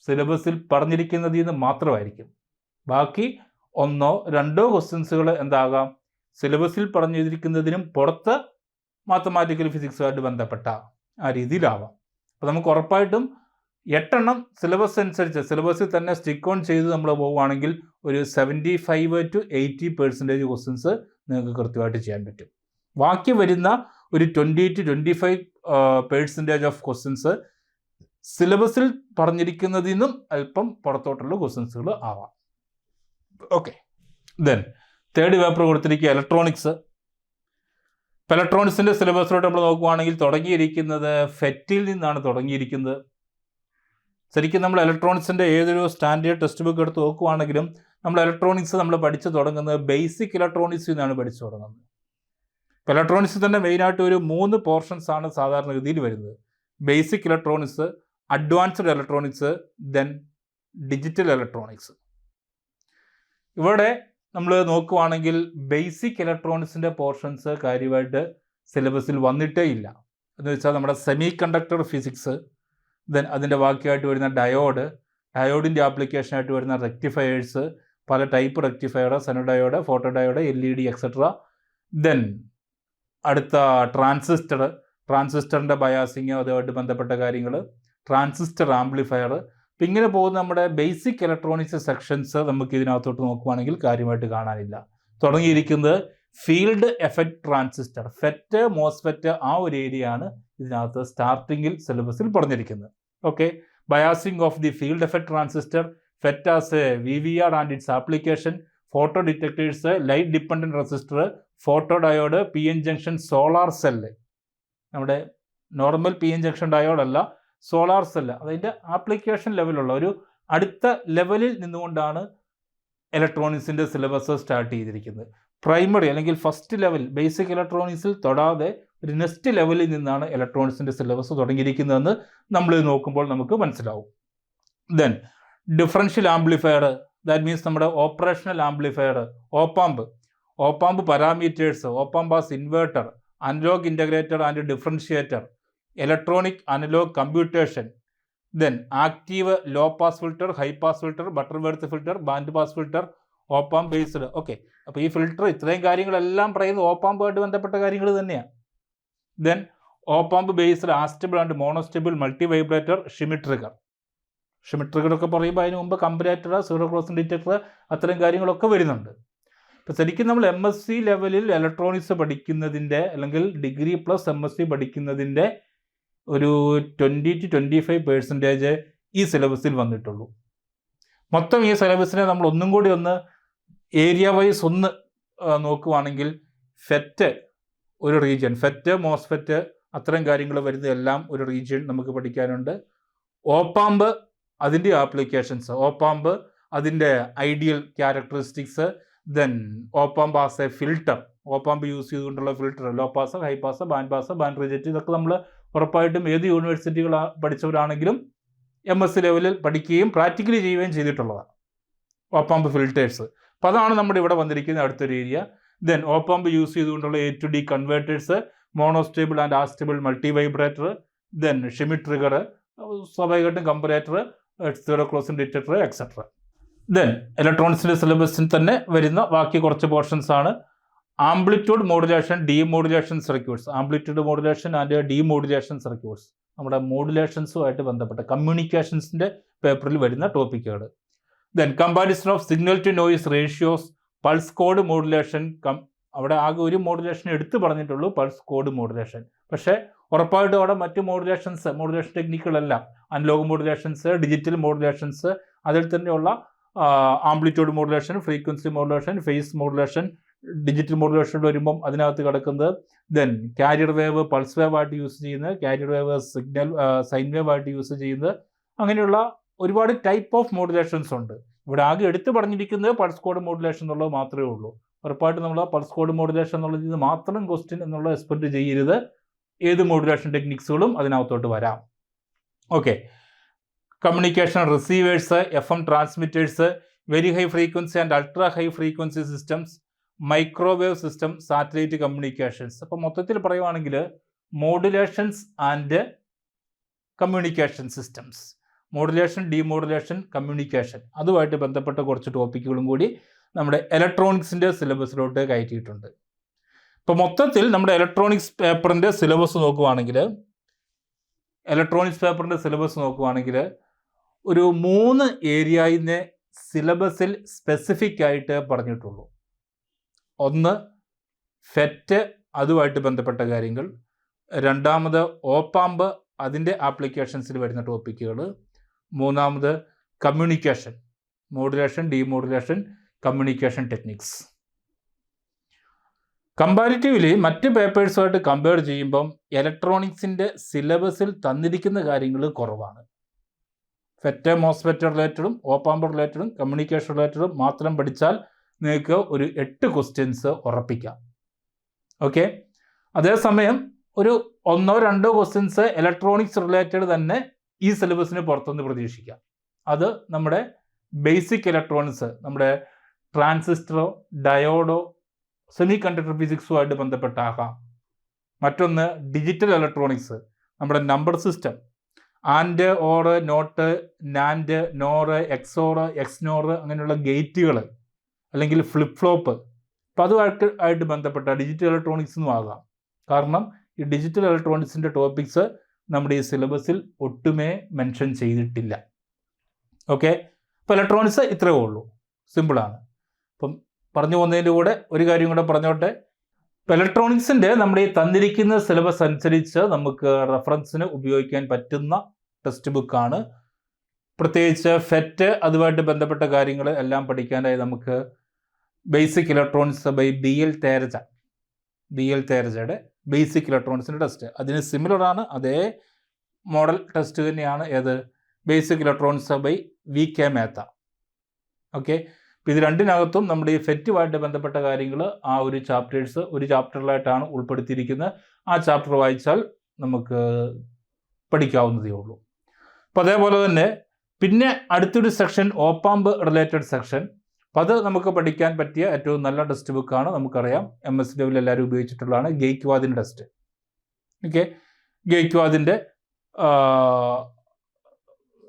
S1: സിലബസിൽ പറഞ്ഞിരിക്കുന്നതിൽ നിന്ന് മാത്രമായിരിക്കും. ബാക്കി 1-2 ക്വസ്റ്റ്യൻസുകൾ എന്താകാം, സിലബസിൽ പറഞ്ഞിരിക്കുന്നതിനും പുറത്ത് മാത്തമാറ്റിക്കൽ ഫിസിക്സുമായിട്ട് ബന്ധപ്പെട്ട ആ രീതിയിലാവാം. അപ്പോൾ നമുക്ക് ഉറപ്പായിട്ടും 8 സിലബസ് അനുസരിച്ച് സിലബസിൽ തന്നെ സ്റ്റിക്ക് ഓൺ ചെയ്ത് നമ്മൾ പോവുകയാണെങ്കിൽ ഒരു 75 to 80% ക്വസ്റ്റ്യൻസ് നിങ്ങൾക്ക് കൃത്യമായിട്ട് ചെയ്യാൻ പറ്റും. ബാക്കി വരുന്ന ഒരു 20 to 25% ഓഫ് ക്വസ്റ്റ്യൻസ് സിലബസിൽ പറഞ്ഞിരിക്കുന്നതിൽ നിന്നും അല്പം പുറത്തോട്ടുള്ള ക്വസ്റ്റ്യൻസുകൾ ആവാം. ഓക്കെ, ദെൻ തേർഡ് പേപ്പർ കൊടുത്തിരിക്കുക ഇലക്ട്രോണിക്സ്. ഇപ്പോൾ ഇലക്ട്രോണിക്സിൻ്റെ സിലബസിലോട്ട് നമ്മൾ നോക്കുകയാണെങ്കിൽ തുടങ്ങിയിരിക്കുന്നത് ഫെറ്റിൽ നിന്നാണ് തുടങ്ങിയിരിക്കുന്നത്. ശരിക്കും നമ്മൾ ഇലക്ട്രോണിക്സിൻ്റെ ഏതൊരു സ്റ്റാൻഡേർഡ് ടെക്സ്റ്റ് ബുക്ക് എടുത്ത് നോക്കുകയാണെങ്കിലും നമ്മൾ ഇലക്ട്രോണിക്സ് നമ്മൾ പഠിച്ചു തുടങ്ങുന്നത് ബേസിക് ഇലക്ട്രോണിക്സിൽ നിന്നാണ് പഠിച്ചു തുടങ്ങുന്നത്. ഇപ്പോൾ ഇലക്ട്രോണിക്സിൽ തന്നെ മെയിനായിട്ട് ഒരു 3 പോർഷൻസ് ആണ് സാധാരണ ഗതിയിൽ വരുന്നത്. Basic electronics, advanced electronics, then digital electronics. ഇവിടെ നമ്മൾ നോക്കുവാണെങ്കിൽ ബേസിക് ഇലക്ട്രോണിക്സിൻ്റെ പോർഷൻസ് കാര്യമായിട്ട് സിലബസിൽ വന്നിട്ടേ ഇല്ല. എന്ന് വെച്ചാൽ നമ്മുടെ സെമി കണ്ടക്ടർ ഫിസിക്സ്, ദെൻ അതിൻ്റെ ബാക്കിയായിട്ട് വരുന്ന ഡയോഡിൻ്റെ ആപ്ലിക്കേഷനായിട്ട് വരുന്ന റെക്ടിഫയേഴ്സ്, പല type rectifier, zener diode, photo diode, LED etcetera. Then അടുത്ത ട്രാൻസിസ്റ്ററിൻ്റെ ബയാസിങ്, അതുമായിട്ട് ബന്ധപ്പെട്ട കാര്യങ്ങൾ, ട്രാൻസിസ്റ്റർ ആംപ്ലിഫയർ. അപ്പം ഇങ്ങനെ പോകുന്ന നമ്മുടെ ബേസിക് ഇലക്ട്രോണിക്സ് സെക്ഷൻസ് നമുക്ക് ഇതിനകത്തോട്ട് നോക്കുവാണെങ്കിൽ കാര്യമായിട്ട് കാണാനില്ല. തുടങ്ങിയിരിക്കുന്നത് field effect transistor, FET, MOSFET, ആ ഒരു ഏരിയയാണ് ഇതിനകത്ത് സ്റ്റാർട്ടിങ്ങിൽ സിലബസിൽ പറഞ്ഞിരിക്കുന്നത്. Okay, biasing of the field effect transistor, FET as VVR and its application, photo detectors, light dependent resistor, photo diode, PN junction solar cell. നമ്മുടെ നോർമൽ PN ജംഗ്ഷൻ ഡയോഡല്ല, solar cell. അതിൻ്റെ ആപ്ലിക്കേഷൻ ലെവലുള്ള ഒരു അടുത്ത ലെവലിൽ നിന്നുകൊണ്ടാണ് ഇലക്ട്രോണിക്സിൻ്റെ സിലബസ് സ്റ്റാർട്ട് ചെയ്തിരിക്കുന്നത്. പ്രൈമറി അല്ലെങ്കിൽ ഫസ്റ്റ് ലെവൽ ബേസിക് ഇലക്ട്രോണിക്സിൽ തൊടാതെ ഒരു നെക്സ്റ്റ് ലെവലിൽ നിന്നാണ് ഇലക്ട്രോണിക്സിൻ്റെ സിലബസ് തുടങ്ങിയിരിക്കുന്നതെന്ന് നമ്മൾ നോക്കുമ്പോൾ നമുക്ക് മനസ്സിലാവും. Then differential amplifier, that means നമ്മുടെ operational amplifier, op-amp parameters, op-amp as inverter, analogue integrator and differentiator, electronic analogue computation, then active low pass filter, high pass filter, Butterworth filter, band pass filter, op-amp based. Okay, അപ്പോൾ ഈ filter ഇത്രയും കാര്യങ്ങളെല്ലാം പറയുന്നത് ഓപ്പാമ്പുമായിട്ട് ബന്ധപ്പെട്ട കാര്യങ്ങൾ തന്നെയാണ്. Then op-amp based astable and monostable multi vibrator, Schmitt trigger ഒക്കെ പറയുമ്പോൾ അതിന് മുമ്പ് കമ്പറേറ്റർ, സീറോ ക്രോസിംഗ് ഡിറ്റക്ടർ, അത്തരം കാര്യങ്ങളൊക്കെ വരുന്നുണ്ട്. ഇപ്പോൾ ശരിക്കും നമ്മൾ MSc ലെവലിൽ ഇലക്ട്രോണിക്സ് പഠിക്കുന്നതിൻ്റെ അല്ലെങ്കിൽ ഡിഗ്രി പ്ലസ് MSc പഠിക്കുന്നതിൻ്റെ ഒരു 20 to 25% ഈ സിലബസിൽ വന്നിട്ടുള്ളൂ. മൊത്തം ഈ സിലബസിനെ നമ്മൾ ഒന്നും കൂടി ഏരിയ വൈസ് നോക്കുവാണെങ്കിൽ ഫെറ്റ് ഒരു റീജിയൻ, ഫെറ്റ്, മോസ്ഫെറ്റ്, അത്തരം കാര്യങ്ങൾ വരുന്നതെല്ലാം ഒരു റീജിയൻ നമുക്ക് പഠിക്കാനുണ്ട്. ഓപ്പാമ്പ് അതിൻ്റെ ആപ്ലിക്കേഷൻസ്, ഓപ്പാമ്പ് അതിൻ്റെ ideal characteristics, then op-amp as a filter, op-amp use ചെയ്തുകൊണ്ടുള്ള filter, low pass, high pass, band reject, ഇതൊക്കെ നമ്മൾ ഉറപ്പായിട്ടും ഏത് യൂണിവേഴ്സിറ്റികൾ പഠിച്ചവരാണെങ്കിലും MSc ലെവലിൽ പഠിക്കുകയും പ്രാക്ടിക്കലി ചെയ്യുകയും ചെയ്തിട്ടുള്ളതാണ് ഓപ്പാമ്പ് ഫിൽറ്റേഴ്സ്. അപ്പോൾ അതാണ് നമ്മുടെ ഇവിടെ വന്നിരിക്കുന്ന അടുത്തൊരു ഏരിയ. ദെൻ ഓപ്പാമ്പ് യൂസ് ചെയ്തുകൊണ്ടുള്ള A to D converters, monostable and astable multi vibrator, then Schmitt trigger, സ്വാഭാവികമായിട്ടും comparator, zero crossing detector etcetera. Then ഇലക്ട്രോണിക്സിൻ്റെ സിലബസിൽ തന്നെ വരുന്ന ബാക്കി കുറച്ച് പോർഷൻസ് ആണ് amplitude modulation, demodulation circuits, amplitude modulation and demodulation circuits, നമ്മുടെ മോഡുലേഷൻസുമായിട്ട് ബന്ധപ്പെട്ട കമ്മ്യൂണിക്കേഷൻസിൻ്റെ പേപ്പറിൽ വരുന്ന ടോപ്പിക്കുകൾ. Then comparison of signal to noise ratios, pulse code modulation. അവിടെ ആകെ ഒരു മോഡുലേഷൻ എടുത്ത് പറഞ്ഞിട്ടുള്ളൂ, പൾസ് കോഡ് മോഡുലേഷൻ. പക്ഷേ ഉറപ്പായിട്ടും അവിടെ മറ്റ് മോഡുലേഷൻ ടെക്നിക്കുകളെല്ലാം, അനലോഗ് മോഡുലേഷൻസ്, ഡിജിറ്റൽ മോഡുലേഷൻസ്, അതിൽ തന്നെയുള്ള amplitude modulation, frequency modulation, phase modulation, digital modulation വരുമ്പം അതിനകത്ത് കിടക്കുന്നത് then carrier wave, pulse wave ആയിട്ട് യൂസ് ചെയ്യുന്നത്, carrier wave signal sine wave ആയിട്ട് യൂസ് ചെയ്യുന്നത്, അങ്ങനെയുള്ള ഒരുപാട് ടൈപ്പ് ഓഫ് മോഡുലേഷൻസ് ഉണ്ട്. ഇവിടെ ആകെ എടുത്തു പറഞ്ഞിരിക്കുന്നത് പൾസ് കോഡ് മോഡുലേഷൻ എന്നുള്ളത് മാത്രമേ ഉള്ളൂ. ഉറപ്പായിട്ട് നമ്മൾ പൾസ് കോഡ് മോഡുലേഷൻ എന്നുള്ളത് ഇത് മാത്രം ക്വസ്റ്റ്യൻ എന്നുള്ള എക്സ്പെക്ട് ചെയ്യരുത്. ഏത് മോഡുലേഷൻ ടെക്നിക്സുകളും അതിനകത്തോട്ട് വരാം. Okay, communication receivers, FM transmitters, very high frequency and ultra high frequency systems, microwave system, satellite communications. അപ്പോൾ മൊത്തത്തിൽ പറയുവാണെങ്കിൽ modulations and communication systems, modulation, demodulation, communication, അതുമായിട്ട് ബന്ധപ്പെട്ട കുറച്ച് ടോപ്പിക്കുകളും കൂടി നമ്മുടെ ഇലക്ട്രോണിക്സിൻ്റെ സിലബസിലോട്ട് കയറ്റിയിട്ടുണ്ട്. ഇപ്പോൾ മൊത്തത്തിൽ നമ്മുടെ ഇലക്ട്രോണിക്സ് പേപ്പറിൻ്റെ സിലബസ് നോക്കുവാണെങ്കിൽ ഒരു 3 ഏരിയയിനെ സിലബസിൽ സ്പെസിഫിക് ആയിട്ട് പറഞ്ഞിട്ടുള്ളൂ. ഒന്ന് ഫെറ്റ്, അതുമായിട്ട് ബന്ധപ്പെട്ട കാര്യങ്ങൾ. രണ്ടാമത് ഓപ്പാമ്പ്, അതിൻ്റെ ആപ്ലിക്കേഷൻസിൽ വരുന്ന ടോപ്പിക്കുകൾ. മൂന്നാമത് communication, modulation, demodulation, communication techniques. Comparatively മറ്റ് പേപ്പേഴ്സുമായിട്ട് കമ്പയർ ചെയ്യുമ്പം ഇലക്ട്രോണിക്സിൻ്റെ സിലബസിൽ തന്നിരിക്കുന്ന കാര്യങ്ങൾ കുറവാണ്. ഫെറ്റ്, മോസ്ഫെറ്റ് റിലേറ്റഡും ഓപ്പാമ്പ് റിലേറ്റഡും കമ്മ്യൂണിക്കേഷൻ റിലേറ്റഡും മാത്രം പഠിച്ചാൽ നിങ്ങൾക്ക് ഒരു 8 ക്വസ്റ്റ്യൻസ് ഉറപ്പിക്കാം. ഓക്കെ, അതേസമയം ഒരു 1-2 ക്വസ്റ്റ്യൻസ് ഇലക്ട്രോണിക്സ് റിലേറ്റഡ് തന്നെ ഈ സിലബസിന് പുറത്തുനിന്ന് പ്രതീക്ഷിക്കാം. അത് നമ്മുടെ ബേസിക് ഇലക്ട്രോണിക്സ്, നമ്മുടെ ട്രാൻസിസ്റ്ററോ ഡയോഡോ സെമി കണ്ടക്ടർ ഫിസിക്സുമായിട്ട് ബന്ധപ്പെട്ടാകാം. മറ്റൊന്ന് ഡിജിറ്റൽ ഇലക്ട്രോണിക്സ്, നമ്മുടെ number system, and, or, not, NAND, NOR, XOR, XNOR, അങ്ങനെയുള്ള ഗേറ്റുകൾ അല്ലെങ്കിൽ ഫ്ലിപ്പ് ഫ്ലോപ്പ്. അപ്പോൾ അതുമായിട്ട് ബന്ധപ്പെട്ട ഡിജിറ്റൽ ഇലക്ട്രോണിക്സ് എന്നും ആകാം. കാരണം ഈ ഡിജിറ്റൽ ഇലക്ട്രോണിക്സിൻ്റെ ടോപ്പിക്സ് നമ്മുടെ ഈ സിലബസിൽ ഒട്ടുമേ മെൻഷൻ ചെയ്തിട്ടില്ല. ഓക്കെ, അപ്പോൾ ഇലക്ട്രോണിക്സ് ഇത്രയേ ഉള്ളൂ, സിമ്പിളാണ്. അപ്പം പറഞ്ഞു പോകുന്നതിൻ്റെ കൂടെ ഒരു കാര്യം കൂടെ പറഞ്ഞോട്ടെ. ഇപ്പോൾ ഇലക്ട്രോണിക്സിൻ്റെ നമ്മുടെ ഈ തന്നിരിക്കുന്ന സിലബസ് അനുസരിച്ച് നമുക്ക് റെഫറൻസിന് ഉപയോഗിക്കാൻ പറ്റുന്ന ടെക്സ്റ്റ് ബുക്കാണ്. പ്രത്യേകിച്ച് ഫെറ്റ്, അതുമായിട്ട് ബന്ധപ്പെട്ട കാര്യങ്ങൾ എല്ലാം പഠിക്കാനായി നമുക്ക് ബേസിക് ഇലക്ട്രോണിക്സ് ബൈ BL തേരജയുടെ ബേസിക് ഇലക്ട്രോണിക്സിൻ്റെ ടെസ്റ്റ്. അതിന് സിമിലറാണ്, അതേ മോഡൽ ടെസ്റ്റ് തന്നെയാണ് ഏത് basic electronics by VK Mehta. Okay, അപ്പോൾ ഇത് രണ്ടിനകത്തും നമ്മുടെ ഈ ഫെറ്റുമായിട്ട് ബന്ധപ്പെട്ട കാര്യങ്ങൾ ആ ഒരു ചാപ്റ്ററിലായിട്ടാണ് ഉൾപ്പെടുത്തിയിരിക്കുന്നത്. ആ ചാപ്റ്റർ വായിച്ചാൽ നമുക്ക് പഠിക്കാവുന്നതേ ഉള്ളൂ. അപ്പോൾ അതേപോലെ തന്നെ പിന്നെ അടുത്തൊരു സെക്ഷൻ ഓപ്പാമ്പ് റിലേറ്റഡ് സെക്ഷൻ. അപ്പോൾ അത് നമുക്ക് പഠിക്കാൻ പറ്റിയ ഏറ്റവും നല്ല ടെക്സ്റ്റ് ബുക്കാണ്. നമുക്കറിയാം MS ലെവലിൽ എല്ലാവരും ഉപയോഗിച്ചിട്ടുള്ളതാണ് ഗെയ്ക്വാദിൻ്റെ ടെസ്റ്റ്. ഓക്കെ, ഗെയ്ക്വാദിൻ്റെ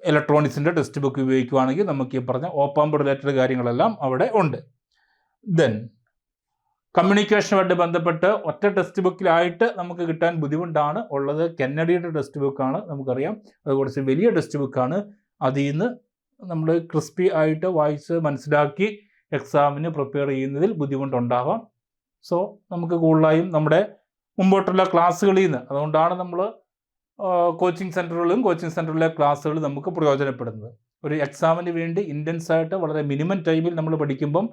S1: ഇലക്ട്രോണിക്സിൻ്റെ ടെക്സ്റ്റ് ബുക്ക് ഉപയോഗിക്കുകയാണെങ്കിൽ നമുക്ക് ഈ പറഞ്ഞ ഓപ്പാമ്പ് റിലേറ്റഡ് കാര്യങ്ങളെല്ലാം അവിടെ ഉണ്ട്. ദെൻ കമ്മ്യൂണിക്കേഷനുമായിട്ട് ബന്ധപ്പെട്ട് ഒറ്റ ടെക്സ്റ്റ് ബുക്കിലായിട്ട് നമുക്ക് കിട്ടാൻ ബുദ്ധിമുട്ടാണ് ഉള്ളത്. കെന്നഡിയുടെ ടെക്സ്റ്റ് ബുക്കാണ്, നമുക്കറിയാം. അത് കുറച്ച് വലിയ ടെക്സ്റ്റ് ബുക്കാണ്. അതിൽ നിന്ന് നമ്മൾ ക്രിസ്പി ആയിട്ട് വായിച്ച് മനസ്സിലാക്കി എക്സാമിന് പ്രിപ്പയർ ചെയ്യുന്നതിൽ ബുദ്ധിമുട്ടുണ്ടാകാം. സോ നമുക്ക് കൂടുതലായും നമ്മുടെ മുമ്പോട്ടുള്ള ക്ലാസ്സുകളിൽ നിന്ന്, അതുകൊണ്ടാണ് നമ്മൾ കോച്ചിങ് സെൻറ്ററിലെ ക്ലാസ്സുകൾ നമുക്ക് പ്രയോജനപ്പെടുന്നത്. ഒരു എക്സാമിന് വേണ്ടി ഇൻറ്റൻസ് ആയിട്ട് വളരെ മിനിമം ടൈമിൽ നമ്മൾ പഠിക്കുമ്പം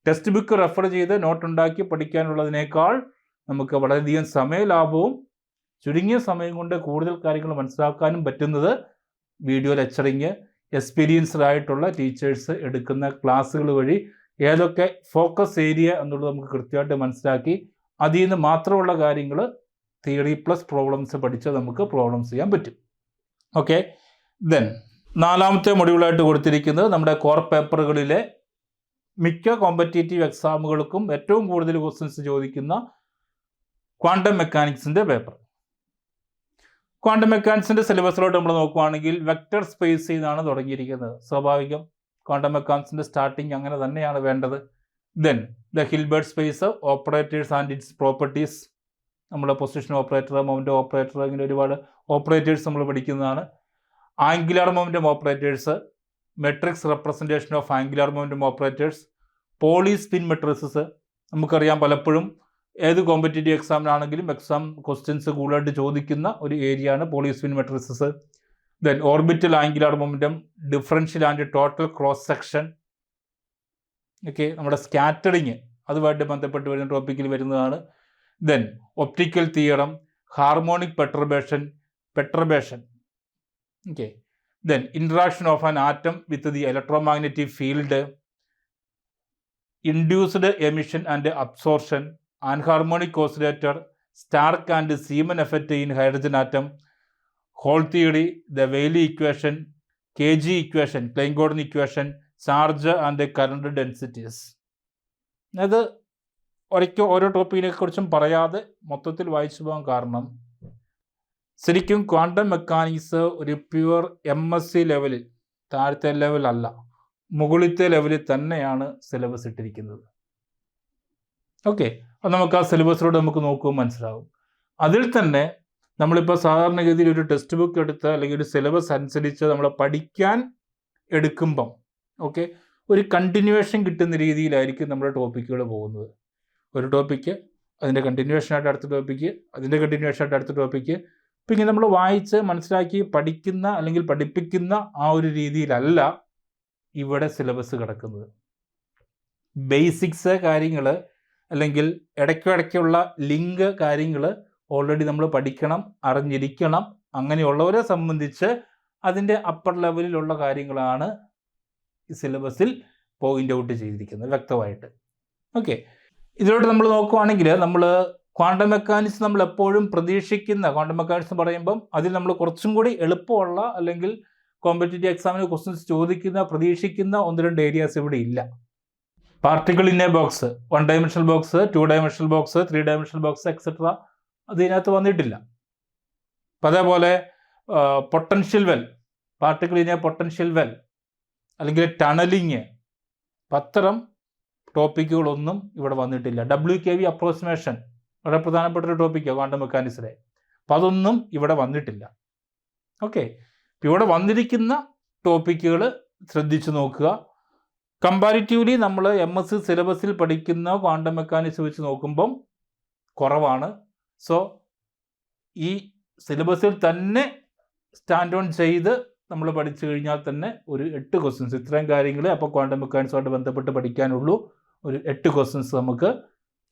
S1: ടെക്സ്റ്റ് ബുക്ക് റെഫർ ചെയ്ത് നോട്ട് ഉണ്ടാക്കി പഠിക്കാനുള്ളതിനേക്കാൾ നമുക്ക് വളരെയധികം സമയലാഭവും ചുരുങ്ങിയ സമയം കൊണ്ട് കൂടുതൽ കാര്യങ്ങൾ മനസ്സിലാക്കാനും പറ്റുന്നത് വീഡിയോ ലെക്ചറിങ് എക്സ്പീരിയൻസ്ഡ് ആയിട്ടുള്ള ടീച്ചേഴ്സ് എടുക്കുന്ന ക്ലാസ്സുകൾ വഴി ഏതൊക്കെ ഫോക്കസ് ഏരിയ എന്നുള്ളത് നമുക്ക് കൃത്യമായിട്ട് മനസ്സിലാക്കി അതിൽ നിന്ന് മാത്രമുള്ള കാര്യങ്ങൾ തിയറി പ്ലസ് പ്രോബ്ലംസ് പഠിച്ച് നമുക്ക് പ്രോബ്ലംസ് ചെയ്യാൻ പറ്റും. ഓക്കെ, ദെൻ 4ാമത്തെ മൊഡ്യൂളായിട്ട് കൊടുത്തിരിക്കുന്നത് നമ്മുടെ കോർ പേപ്പറുകളിലെ മിക്ക കോമ്പറ്റേറ്റീവ് എക്സാമുകൾക്കും ഏറ്റവും കൂടുതൽ ക്വസ്റ്റ്യൻസ് ചോദിക്കുന്ന ക്വാണ്ടം മെക്കാനിക്സിൻ്റെ പേപ്പർ. ക്വാണ്ടം മെക്കാനിക്സിൻ്റെ സിലബസിലോട്ട് നമ്മൾ നോക്കുകയാണെങ്കിൽ വെക്റ്റർ സ്പേസിൽ നിന്നാണ് തുടങ്ങിയിരിക്കുന്നത്. സ്വാഭാവികം, ക്വാണ്ടം മെക്കാനിക്സിൻ്റെ സ്റ്റാർട്ടിങ് അങ്ങനെ തന്നെയാണ് വേണ്ടത്. Then the Hilbert space, operators and its properties, നമ്മുടെ പൊസിഷൻ ഓപ്പറേറ്റർ, മൊമെൻ്റ് ഓപ്പറേറ്റർ, ഇങ്ങനെ ഒരുപാട് ഓപ്പറേറ്റേഴ്സ് നമ്മൾ പഠിക്കുന്നതാണ്. Angular momentum operators, matrix representation of angular momentum operators, Pauli spin matrices. നമുക്കറിയാം പലപ്പോഴും ഏത് കോമ്പറ്റേറ്റീവ് എക്സാമിനാണെങ്കിലും എക്സാം ക്വസ്റ്റ്യൻസ് കൂടുതലായിട്ട് ചോദിക്കുന്ന ഒരു ഏരിയയാണ് Pauli spin matrices. Then orbital angular momentum, differential and total cross section, okay, നമ്മുടെ സ്കാറ്ററിങ് അതുമായിട്ട് ബന്ധപ്പെട്ട് വരുന്ന ടോപ്പിക്കിൽ വരുന്നതാണ്. Then optical theorem, harmonic perturbation. Okay, then interaction of an atom with the electromagnetic field, induced emission and absorption, anharmonic oscillator, Stark and Zeeman effect in hydrogen atom, hole theory, the Weyl equation, KG equation, Klein-Gordon equation, charge and current densities. അത് ഒരിക്കൽ ഓരോ ടോപ്പിക്കിനെ കുറിച്ചും പറയാതെ മൊത്തത്തിൽ വായിച്ചു പോകാൻ കാരണം ശരിക്കും ക്വാണ്ടം മെക്കാനിക്സ് ഒരു പ്യുവർ MSc ലെവലിൽ, താഴത്തെ ലെവലല്ല, മുകളിലത്തെ ലെവലിൽ തന്നെയാണ് സിലബസ് ഇട്ടിരിക്കുന്നത്. ഓക്കെ, അത് നമുക്ക് ആ സിലബസിലൂടെ നമുക്ക് നോക്കുമ്പോൾ മനസ്സിലാവും. അതിൽ തന്നെ നമ്മളിപ്പോൾ സാധാരണഗതിയിൽ ഒരു ടെക്സ്റ്റ് ബുക്ക് എടുത്ത് അല്ലെങ്കിൽ ഒരു സിലബസ് അനുസരിച്ച് നമ്മൾ പഠിക്കാൻ എടുക്കുമ്പം ഓക്കെ ഒരു കണ്ടിന്യൂവേഷൻ കിട്ടുന്ന രീതിയിലായിരിക്കും നമ്മുടെ ടോപ്പിക്കുകൾ പോകുന്നത്. ഒരു ടോപ്പിക്ക്, അതിൻ്റെ കണ്ടിന്യൂവേഷനായിട്ട് അടുത്ത ടോപ്പിക്ക്, അതിൻ്റെ കണ്ടിന്യൂവേഷനായിട്ട് അടുത്ത ടോപ്പിക്ക്. ഇപ്പം ഇങ്ങനെ നമ്മൾ വായിച്ച് മനസ്സിലാക്കി പഠിക്കുന്ന അല്ലെങ്കിൽ പഠിപ്പിക്കുന്ന ആ ഒരു രീതിയിലല്ല ഇവിടെ സിലബസ് കിടക്കുന്നത്. ബേസിക്സ് കാര്യങ്ങൾ അല്ലെങ്കിൽ ഇടയ്ക്കിടയ്ക്കുള്ള ലിങ്ക് കാര്യങ്ങൾ ഓൾറെഡി നമ്മൾ പഠിക്കണം, അറിഞ്ഞിരിക്കണം. അങ്ങനെയുള്ളവരെ സംബന്ധിച്ച് അതിൻ്റെ അപ്പർ ലെവലിലുള്ള കാര്യങ്ങളാണ് ഈ സിലബസിൽ പോയിൻ്റ് ഔട്ട് ചെയ്തിരിക്കുന്നത് വ്യക്തമായിട്ട്. ഓക്കെ, ഇതിലോട്ട് നമ്മൾ നോക്കുവാണെങ്കിൽ നമ്മൾ ക്വാണ്ടം മെക്കാനിക്സ് നമ്മൾ എപ്പോഴും പ്രതീക്ഷിക്കുന്ന, ക്വാണ്ടം മെക്കാനിക്സ് പറയുമ്പം അതിൽ നമ്മൾ കുറച്ചും കൂടി എളുപ്പമുള്ള അല്ലെങ്കിൽ കോമ്പറ്റേറ്റീവ് എക്സാമിന് ക്വസ്റ്റ്യൻസ് ചോദിക്കുന്ന പ്രതീക്ഷിക്കുന്ന 1-2 ഏരിയാസ് ഇവിടെ ഇല്ല. Particle in A box, 1 dimensional box, 2 dimensional box, 3 dimensional box etcetera അത് ഇതിനകത്ത് വന്നിട്ടില്ല. അപ്പം അതേപോലെ potential well, particle in A potential well അല്ലെങ്കിൽ ടണലിങ്, അത്തരം ടോപ്പിക്കുകളൊന്നും ഇവിടെ വന്നിട്ടില്ല. WKV അപ്രോക്സിമേഷൻ വളരെ പ്രധാനപ്പെട്ട ഒരു ടോപ്പിക്കാണ് ക്വാണ്ടം മെക്കാനിക്സിലെ. അപ്പം അതൊന്നും ഇവിടെ വന്നിട്ടില്ല. ഓക്കെ, ഇവിടെ വന്നിരിക്കുന്ന ടോപ്പിക്കുകൾ ശ്രദ്ധിച്ചു നോക്കുക. കമ്പാരിറ്റീവ്ലി നമ്മൾ MSc സിലബസിൽ പഠിക്കുന്ന ക്വാണ്ടം മെക്കാനിക്സ് വെച്ച് നോക്കുമ്പം കുറവാണ്. സോ ഈ സിലബസിൽ തന്നെ സ്റ്റാൻഡ് ഓൺ ചെയ്ത് നമ്മൾ പഠിച്ചു കഴിഞ്ഞാൽ തന്നെ ഒരു 8 ക്വസ്റ്റ്യൻസ്, ഇത്രയും കാര്യങ്ങൾ അപ്പോൾ ക്വാണ്ടം മെക്കാനിക്സുമായിട്ട് ബന്ധപ്പെട്ട് പഠിക്കാനുള്ളൂ, ഒരു 8 ക്വസ്റ്റ്യൻസ് നമുക്ക്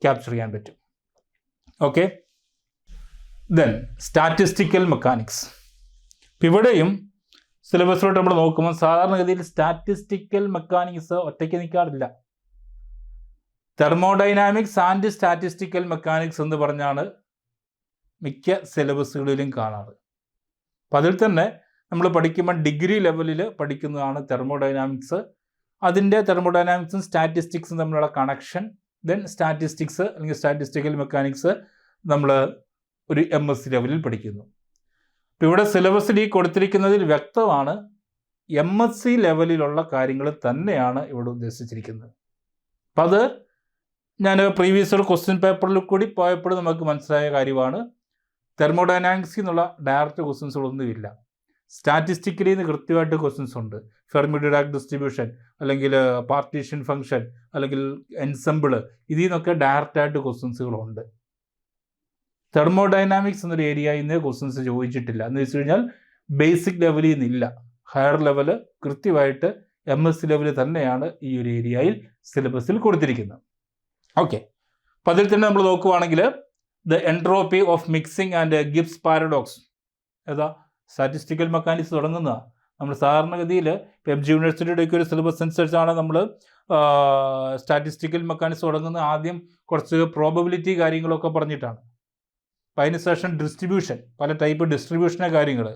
S1: ക്യാപ്ചർ ചെയ്യാൻ പറ്റും. Okay, then statistical mechanics. ഇവിടെയും സിലബസിലോട്ട് നമ്മൾ നോക്കുമ്പോൾ സാധാരണഗതിയിൽ സ്റ്റാറ്റിസ്റ്റിക്കൽ മെക്കാനിക്സ് ഒറ്റയ്ക്ക് നിൽക്കാറില്ല. തെർമോഡൈനാമിക്സ് ആൻഡ് സ്റ്റാറ്റിസ്റ്റിക്കൽ മെക്കാനിക്സ് എന്ന് പറഞ്ഞാണ് മിക്ക സിലബസുകളിലും കാണാറ്. അപ്പം അതിൽ തന്നെ നമ്മൾ പഠിക്കുമ്പോൾ ഡിഗ്രി ലെവലിൽ പഠിക്കുന്നതാണ് തെർമോഡൈനാമിക്സ്. അതിൻ്റെ തെർമോഡൈനാമിക്സും സ്റ്റാറ്റിസ്റ്റിക്സും തമ്മിലുള്ള കണക്ഷൻ, ദെൻ സ്റ്റാറ്റിസ്റ്റിക്സ് അല്ലെങ്കിൽ സ്റ്റാറ്റിസ്റ്റിക്കൽ മെക്കാനിക്സ് നമ്മൾ ഒരു MSc ലെവലിൽ പഠിക്കുന്നു. അപ്പോൾ ഇവിടെ സിലബസിൽ ഈ കൊടുത്തിരിക്കുന്നതിൽ വ്യക്തമാണ് MSc ലെവലിലുള്ള കാര്യങ്ങൾ തന്നെയാണ് ഇവിടെ ഉദ്ദേശിച്ചിരിക്കുന്നത്. അപ്പം അത് ഞാൻ പ്രീവിയസ് ഒരു ക്വസ്റ്റ്യൻ പേപ്പറിൽ കൂടി പോയപ്പോൾ നമുക്ക് മനസ്സിലായ കാര്യമാണ്. തെർമോഡൈനാമിക്സിൽ നിന്നുള്ള ഡയറക്റ്റ് ക്വസ്റ്റ്യൻസുകളൊന്നുമില്ല. സ്റ്റാറ്റിസ്റ്റിക്കലി നിന്ന് കൃത്യമായിട്ട് ക്വസ്റ്റ്യൻസ് ഉണ്ട്. ഫെർമി-ഡിറാക് ഡിസ്ട്രിബ്യൂഷൻ അല്ലെങ്കിൽ പാർട്ടീഷൻ ഫംഗ്ഷൻ അല്ലെങ്കിൽ എൻസെമ്പിൾ, ഇതിൽ നിന്നൊക്കെ ഡയറക്റ്റായിട്ട് ക്വസ്റ്റ്യൻസുകളുണ്ട്. തെർമോഡൈനാമിക്സ് എന്നൊരു ഏരിയയിൽ നിന്ന് ക്വസ്റ്റ്യൻസ് ചോദിച്ചിട്ടില്ല. എന്ന് വെച്ച് കഴിഞ്ഞാൽ ബേസിക് ലെവലിൽ നിന്നില്ല, ഹയർ ലെവല് കൃത്യമായിട്ട് MSc ലെവലിൽ തന്നെയാണ് ഈ ഒരു ഏരിയയിൽ സിലബസിൽ കൊടുത്തിരിക്കുന്നത്. ഓക്കെ, അപ്പം അതിൽ തന്നെ നമ്മൾ നോക്കുവാണെങ്കിൽ the entropy of mixing and Gibbs paradox, ഏതാ സ്റ്റാറ്റിസ്റ്റിക്കൽ മെക്കാനിക്സ് തുടങ്ങുന്നതാണ്. നമ്മൾ സാധാരണഗതിയിൽ MG യൂണിവേഴ്സിറ്റിയുടെ ഒക്കെ ഒരു സിലബസ് അനുസരിച്ചാണ് നമ്മൾ സ്റ്റാറ്റിസ്റ്റിക്കൽ മെക്കാനിക്സ് തുടങ്ങുന്നത്. ആദ്യം കുറച്ച് പ്രോബബിലിറ്റി കാര്യങ്ങളൊക്കെ പറഞ്ഞിട്ടാണ്. അപ്പം അതിനുശേഷം ഡിസ്ട്രിബ്യൂഷൻ, പല ടൈപ്പ് ഡിസ്ട്രിബ്യൂഷനെ കാര്യങ്ങൾ,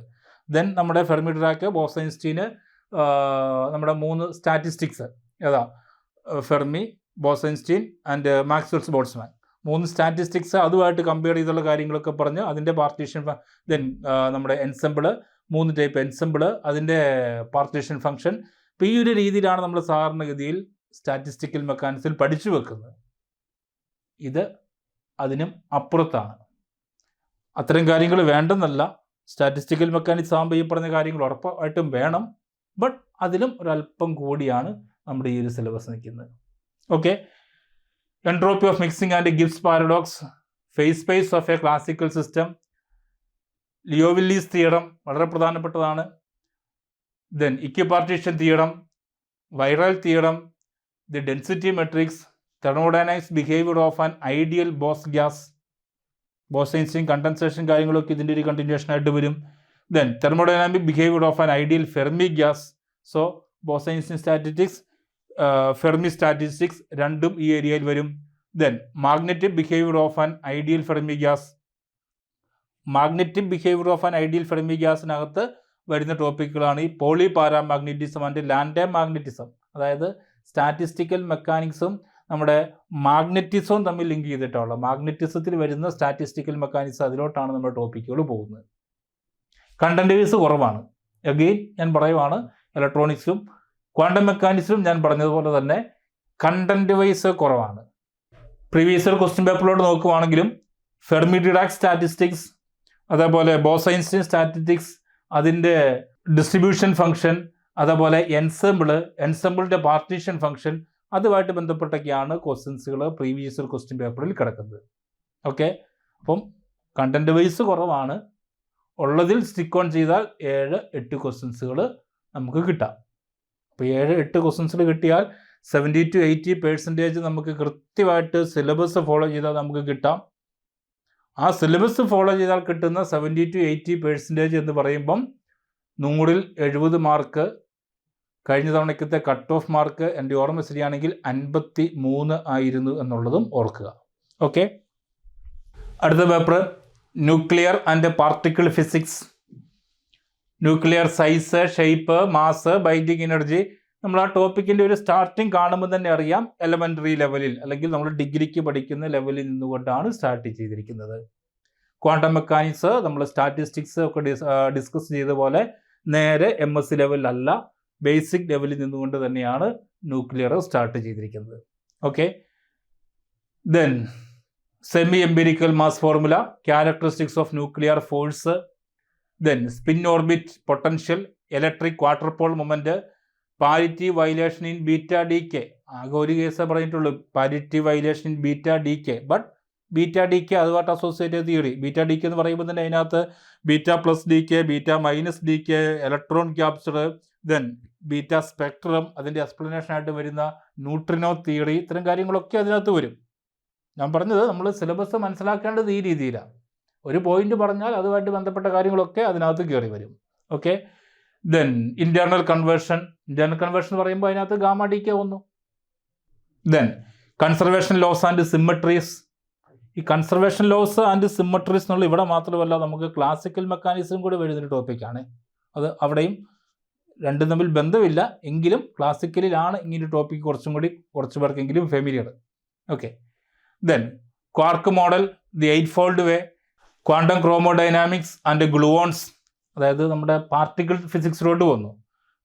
S1: ദെൻ നമ്മുടെ ഫെർമി-ഡിറാക്, ബോസ്-ഐൻസ്റ്റീൻ, നമ്മുടെ 3 സ്റ്റാറ്റിസ്റ്റിക്സ്, ഏതാ Fermi, Bose Einstein and Maxwell's Boltzmann, 3 statistics, അതുമായിട്ട് കമ്പയർ ചെയ്തുള്ള കാര്യങ്ങളൊക്കെ പറഞ്ഞ് അതിൻ്റെ പാർട്ടീഷൻ, ദെൻ നമ്മുടെ എൻസെമ്പിള്, 3 ടൈപ്പ് എൻസെമ്പിള്, അതിൻ്റെ പാർട്ടീഷൻ ഫംഗ്ഷൻ. അപ്പോൾ ഈ ഒരു രീതിയിലാണ് നമ്മൾ സാധാരണഗതിയിൽ സ്റ്റാറ്റിസ്റ്റിക്കൽ മെക്കാനിക്സിൽ പഠിച്ചു വെക്കുന്നത്. ഇത് അതിനും അപ്പുറത്താണ്. അത്തരം കാര്യങ്ങൾ വേണ്ടെന്നല്ല, സ്റ്റാറ്റിസ്റ്റിക്കൽ മെക്കാനിക്സ് ആകുമ്പോൾ ഈ പറഞ്ഞ കാര്യങ്ങൾ ഉറപ്പായിട്ടും വേണം. ബട്ട് അതിലും ഒരല്പം കൂടിയാണ് നമ്മുടെ ഈ ഒരു സിലബസ് നിൽക്കുന്നത്. Okay, entropy of mixing and Gibbs paradox, phase space of a classical system, Liouville's theorem വളരെ പ്രധാനപ്പെട്ടതാണ്. Then equipartition theorem, virial theorem, the density matrix, thermodynamics behaviour of an ideal Bose gas, Bose-Einstein condensation കാര്യങ്ങളൊക്കെ ഇതിൻ്റെ ഒരു continuation ആയിട്ട് വരും. Then thermodynamic behaviour of an ideal Fermi gas. So Bose-Einstein statistics, Fermi statistics രണ്ടും ഈ ഏരിയയിൽ വരും. Then magnetic behaviour of an ideal Fermi gas. Magnetic behaviour of an ideal Fermi ഗ്യാസിനകത്ത് വരുന്ന ടോപ്പിക്കുകളാണ് ഈ Pauli paramagnetism and Landau magnetism. അതായത് statistical മെക്കാനിക്സും നമ്മുടെ മാഗ്നറ്റിസവും തമ്മിൽ ലിങ്ക് ചെയ്തിട്ടുള്ള മാഗ്നറ്റിസത്തിൽ വരുന്ന സ്റ്റാറ്റിസ്റ്റിക്കൽ മെക്കാനിക്സ്, അതിലോട്ടാണ് നമ്മുടെ ടോപ്പിക്കുകൾ പോകുന്നത്. കണ്ടന്റ് വൈസ് കുറവാണ്. അഗെയിൻ ഞാൻ പറയുവാണ്, ഇലക്ട്രോണിക്സിലും ക്വാണ്ടം മെക്കാനിക്സിലും ഞാൻ പറഞ്ഞതുപോലെ തന്നെ കണ്ടന്റ് വൈസ് കുറവാണ്. പ്രീവിയസ് ഇയർ ക്വസ്റ്റ്യൻ പേപ്പറിലോട്ട് നോക്കുവാണെങ്കിലും ഫെർമി ഡിറാക് സ്റ്റാറ്റിസ്റ്റിക്സ്, അതേപോലെ ബോസ്-ഐൻസ്റ്റൈൻ സ്റ്റാറ്റിസ്റ്റിക്സ്, അതിൻ്റെ ഡിസ്ട്രിബ്യൂഷൻ ഫംഗ്ഷൻ, അതേപോലെ എൻസെമ്പിളിൻ്റെ പാർട്ടീഷൻ ഫംഗ്ഷൻ, അതുമായിട്ട് ബന്ധപ്പെട്ടൊക്കെയാണ് ക്വസ്റ്റ്യൻസുകൾ പ്രീവിയസ് ഇയർ ക്വസ്റ്റ്യൻ പേപ്പറിൽ കിടക്കുന്നത്. ഓക്കെ, അപ്പം കണ്ടന്റ് വൈസ് കുറവാണ്. ഉള്ളതിൽ സ്റ്റിക്ക് ഓൺ ചെയ്താൽ 7-8 ക്വസ്റ്റ്യൻസുകൾ നമുക്ക് കിട്ടാം. അപ്പോൾ 7-8 ക്വസ്റ്റ്യൻസുകൾ കിട്ടിയാൽ 70-80% നമുക്ക് കൃത്യമായിട്ട് സിലബസ് ഫോളോ ചെയ്താൽ നമുക്ക് കിട്ടാം. ആ സിലബസ് ഫോളോ ചെയ്താൽ കിട്ടുന്ന 70-80% എന്ന് പറയുമ്പം 100-ൽ 70 മാർക്ക്. കഴിഞ്ഞ തവണക്കത്തെ കട്ട് ഓഫ് മാർക്ക് എൻ്റെ ഓർമ്മ ശരിയാണെങ്കിൽ 53 ആയിരുന്നു എന്നുള്ളതും ഓർക്കുക. ഓക്കെ, അടുത്ത paper nuclear and particle physics. Nuclear size, shape, mass, binding energy. നമ്മൾ ആ ടോപ്പിക്കിൻ്റെ ഒരു സ്റ്റാർട്ടിങ് കാണുമ്പോൾ തന്നെ അറിയാം എലമെൻ്ററി ലെവലിൽ അല്ലെങ്കിൽ നമ്മൾ ഡിഗ്രിക്ക് പഠിക്കുന്ന ലെവലിൽ നിന്നുകൊണ്ടാണ് സ്റ്റാർട്ട് ചെയ്തിരിക്കുന്നത്. ക്വാണ്ടം മെക്കാനിക്സ് നമ്മൾ സ്റ്റാറ്റിസ്റ്റിക്സ് ഒക്കെ ഡിസ്കസ് ചെയ്ത പോലെ നേരെ MS ലെവലിലല്ല, ബേസിക് ലെവലിൽ നിന്നുകൊണ്ട് തന്നെയാണ് ന്യൂക്ലിയർ സ്റ്റാർട്ട് ചെയ്തിരിക്കുന്നത്. Okay, then semi empirical mass formula, characteristics of nuclear force, then spin orbit potential, electric quadrupole moment, parity violation in beta decay. ആകെ ഒരു കേസേ പറഞ്ഞിട്ടുള്ളൂ, parity violation in beta decay. But beta decay അതുമായിട്ട് associated theory. Beta decay എന്ന് പറയുമ്പോൾ തന്നെ അതിനകത്ത് beta plus D K, beta minus D K, electron capture, then beta spectrum, അതിൻ്റെ എക്സ്പ്ലനേഷൻ ആയിട്ട് വരുന്ന ന്യൂട്രിനോ തിയറി, ഇത്തരം കാര്യങ്ങളൊക്കെ അതിനകത്ത് വരും. ഞാൻ പറഞ്ഞത് നമ്മൾ സിലബസ് മനസ്സിലാക്കേണ്ടത് ഈ രീതിയിലാണ്. ഒരു പോയിന്റ് പറഞ്ഞാൽ അതുമായിട്ട് ബന്ധപ്പെട്ട കാര്യങ്ങളൊക്കെ അതിനകത്ത് കയറി വരും. Okay, then internal conversion. Internal conversion പറയുമ്പോൾ അതിനകത്ത് ഗാമ ഡി കെ വന്നു. Then conservation laws and symmetries. ഈ കൺസർവേഷൻ ലോസ് ആൻഡ് സിമ്മട്രീസ് എന്നുള്ള ഇവിടെ മാത്രമല്ല, നമുക്ക് ക്ലാസിക്കൽ മെക്കാനിസം കൂടി വരുന്നൊരു ടോപ്പിക്കാണ്. അത് അവിടെയും രണ്ടും തമ്മിൽ ബന്ധമില്ല, എങ്കിലും ക്ലാസിക്കലിലാണ് ഇങ്ങനൊരു ടോപ്പിക്ക് കുറച്ച് പേർക്കെങ്കിലും familiar. Okay, then quark model, the 8-fold way, quantum chromodynamics and gluons, അതായത് നമ്മുടെ പാർട്ടിക്കിൾ ഫിസിക്സിലോട്ട് വന്നു.